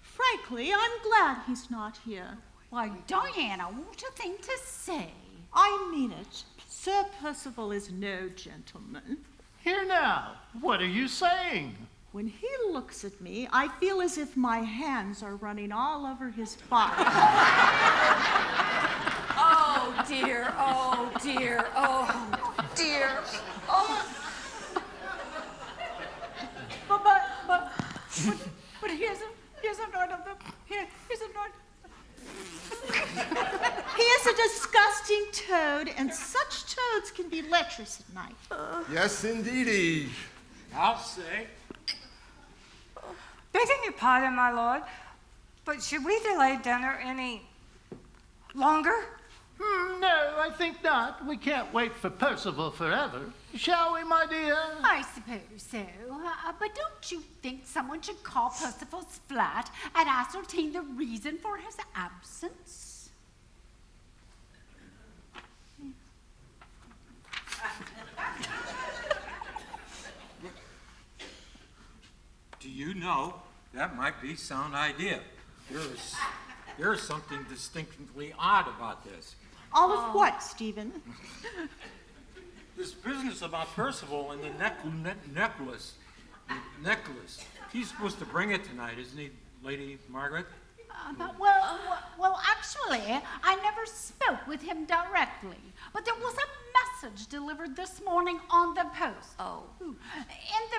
Frankly, I'm glad he's not here. Why, Diana, what a thing to say. I mean it. Sir Percival is no gentleman. Here now, what are you saying? When he looks at me, I feel as if my hands are running all over his body. Oh, dear. Oh, dear. Oh, dear. Oh. But here's a note of the. Here's a note. He is a disgusting toad, and such toads can be lecherous at night. Yes, indeedy. I'll say. Begging your pardon, my lord, but should we delay dinner any longer? No, I think not. We can't wait for Percival forever. Shall we, my dear? I suppose so. But don't you think someone should call Percival's flat and ascertain the reason for his absence? Do you know, that might be a sound idea. There is something distinctly odd about this. All of what, Stephen? This business about Percival and the necklace. He's supposed to bring it tonight, isn't he, Lady Margaret? Well, actually, I never spoke with him directly. But there was a message delivered this morning on the post. Oh. In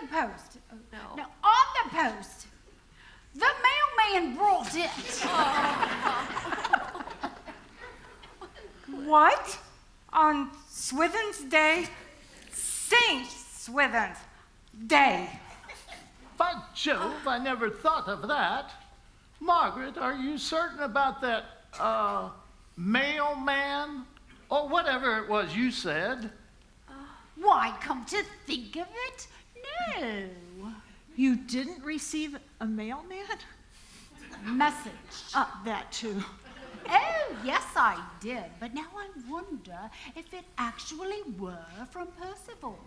the post. No. No, on the post. The mailman brought it. What? On Swithin's Day? Saint Swithin's Day. By Jove, I never thought of that. Margaret, are you certain about that, mailman? Or whatever it was you said. Why, come to think of it, no. You didn't receive a mailman? Message. That too. Oh, yes, I did. But now I wonder if it actually were from Percival.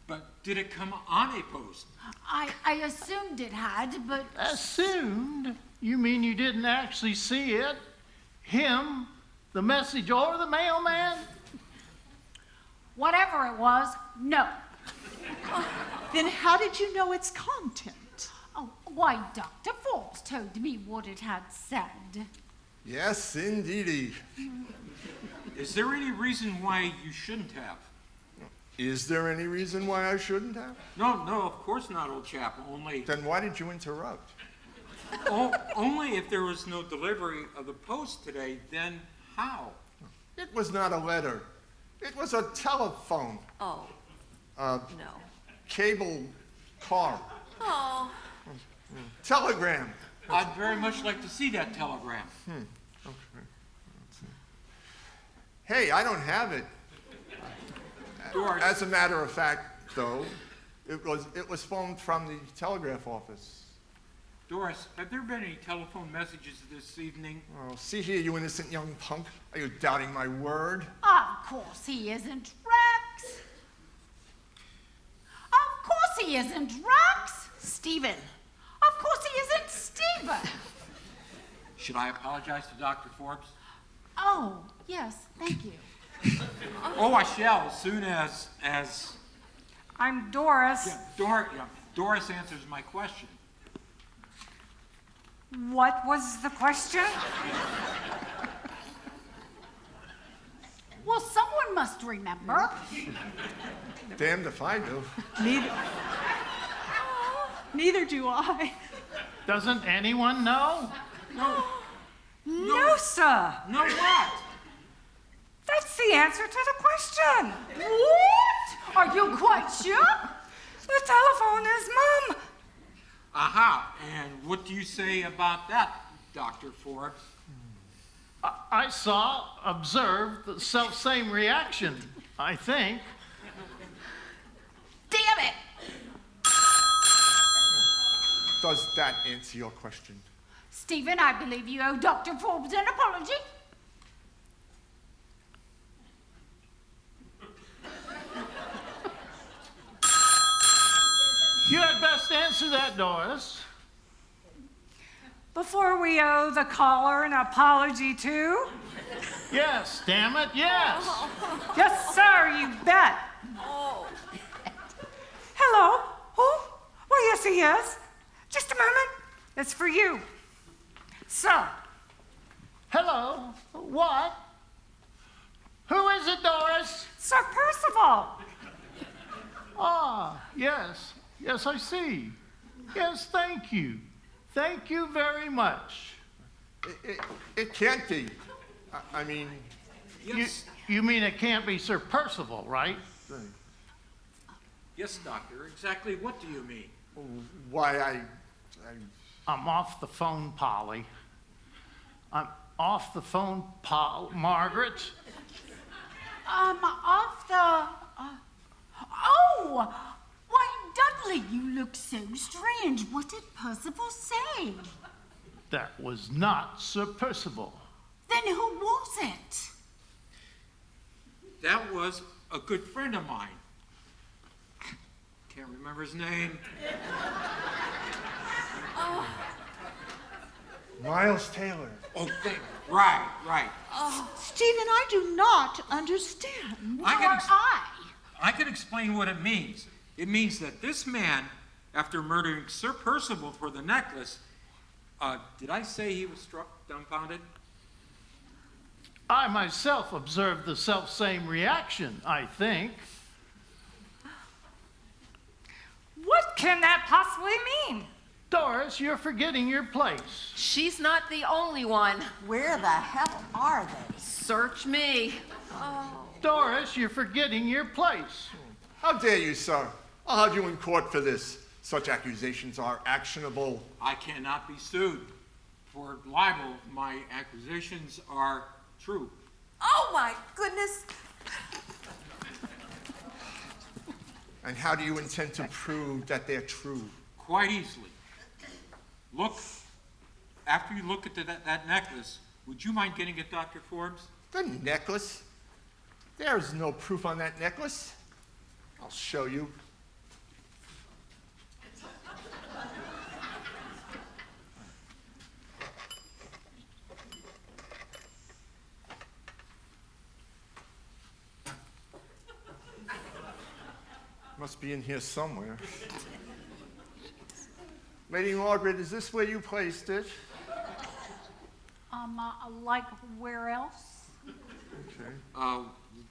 But did it come on a post? I assumed it had, but... Assumed? You mean you didn't actually see it? Him? The message or the mailman? Whatever it was, no. Then how did you know its content? Oh, why, Dr. Forbes told me what it had said. Yes, indeedy. Is there any reason why you shouldn't have? Is there any reason why I shouldn't have? No, of course not, old chap. Only. Then why did you interrupt? Only if there was no delivery of the post today, then how? It was not a letter. It was a telephone. Oh. No. Cable car. Oh. Telegram. I'd very much like to see that telegram. Okay. Let's see. Hey, I don't have it. Doris. As a matter of fact, though, it was phoned from the telegraph office. Doris, have there been any telephone messages this evening? Oh, see here, you innocent young punk. Are you doubting my word? Of course he isn't, Rex. Of course he isn't, Rex. Stephen. Of course he isn't, Stephen. Should I apologize to Dr. Forbes? Oh, yes, thank you. Oh, I shall, as soon as I'm Doris. Doris answers my question. What was the question? Well, someone must remember. Damned if I do. Neither do I. Doesn't anyone know? No, sir. No what? That's the answer to the question. What? Are you quite sure? The telephone is Mum. Aha, and what do you say about that, Dr. Forbes? I observed the self-same reaction, I think. Damn it! Does that answer your question? Stephen, I believe you owe Dr. Forbes an apology. You had best answer that, Doris. Before we owe the caller an apology too? Yes, damn it, yes. Yes, sir, you bet. Oh. Hello? Oh, well, yes, he is. Just a moment. It's for you. Sir. Hello? What? Who is it, Doris? Sir Percival. Ah, yes. Yes, I see. Yes, thank you. Thank you very much. It can't be. I mean... Yes. You mean it can't be Sir Percival, right? Yes, Doctor. Exactly what do you mean? Why, I'm off the phone, Polly. I'm off the phone, Margaret. Off the... Oh! Why, Dudley, you look so strange. What did Percival say? That was not Sir Percival. Then who was it? That was a good friend of mine. Can't remember his name. Oh. Miles Taylor. Oh, right. Stephen, I do not understand. I can explain what it means. It means that this man, after murdering Sir Percival for the necklace, did I say he was struck dumbfounded? I myself observed the self-same reaction, I think. What can that possibly mean? Doris, you're forgetting your place. She's not the only one. Where the hell are they? Search me. Doris, you're forgetting your place. How dare you, sir? I'll have you in court for this. Such accusations are actionable. I cannot be sued for libel. My accusations are true. Oh my goodness. And how do you intend to prove that they're true? Quite easily. Look, after you look at that necklace, would you mind getting it, Dr. Forbes? The necklace? There's no proof on that necklace. I'll show you. Must be in here somewhere. Lady Margaret, is this where you placed it? Like where else? Okay.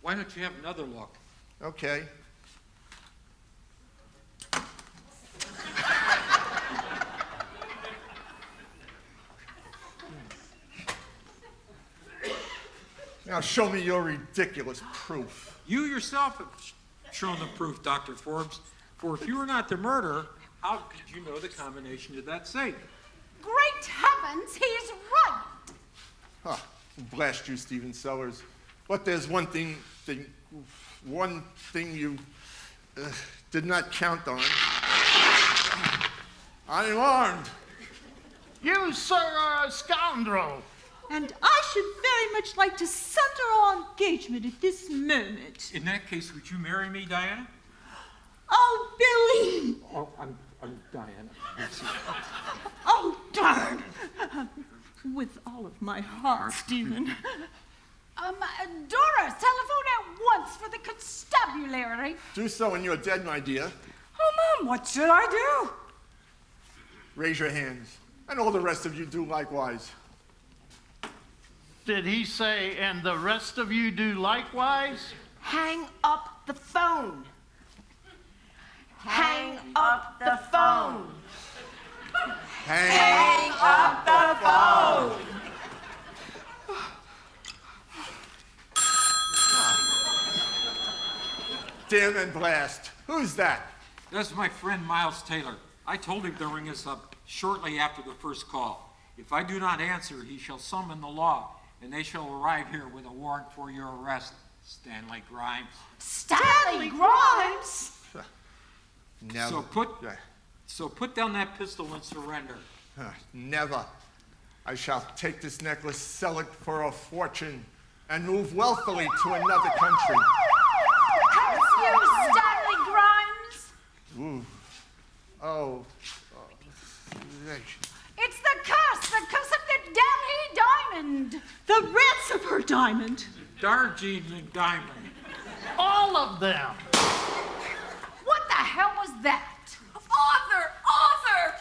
Why don't you have another look? Okay. Now show me your ridiculous proof. You yourself have shown the proof, Dr. Forbes. For if you were not the murderer, how could you know the combination to that safe? Great heavens, he's right! Huh. Blast you, Stephen Sellers. But there's one thing you did not count on. I'm armed. You, sir, are a scoundrel. And I should very much like to center our engagement at this moment. In that case, would you marry me, Diana? Oh, Billy! Oh, I'm Diana. Oh, darn! With all of my heart, Stephen. Doris, telephone at once for the constabulary. Do so and you're dead, my dear. Oh, Mom, what should I do? Raise your hands. And all the rest of you do likewise. Did he say, and the rest of you do likewise? Hang up the phone. Hang up the phone. Hang up the phone. Damn and blast. Who's that? That's my friend Miles Taylor. I told him to ring us up shortly after the first call. If I do not answer, he shall summon the law, and they shall arrive here with a warrant for your arrest, Stanley Grimes. Stanley Grimes? Never. So put down that pistol and surrender. Never. I shall take this necklace, sell it for a fortune, and move wealthily to another country. Curse you, Stanley Grimes! Ooh. Oh. It's the curse of the Delhi diamond. The Ransomer diamond. Darjeeling diamond. All of them. What the hell was that? Author! Author!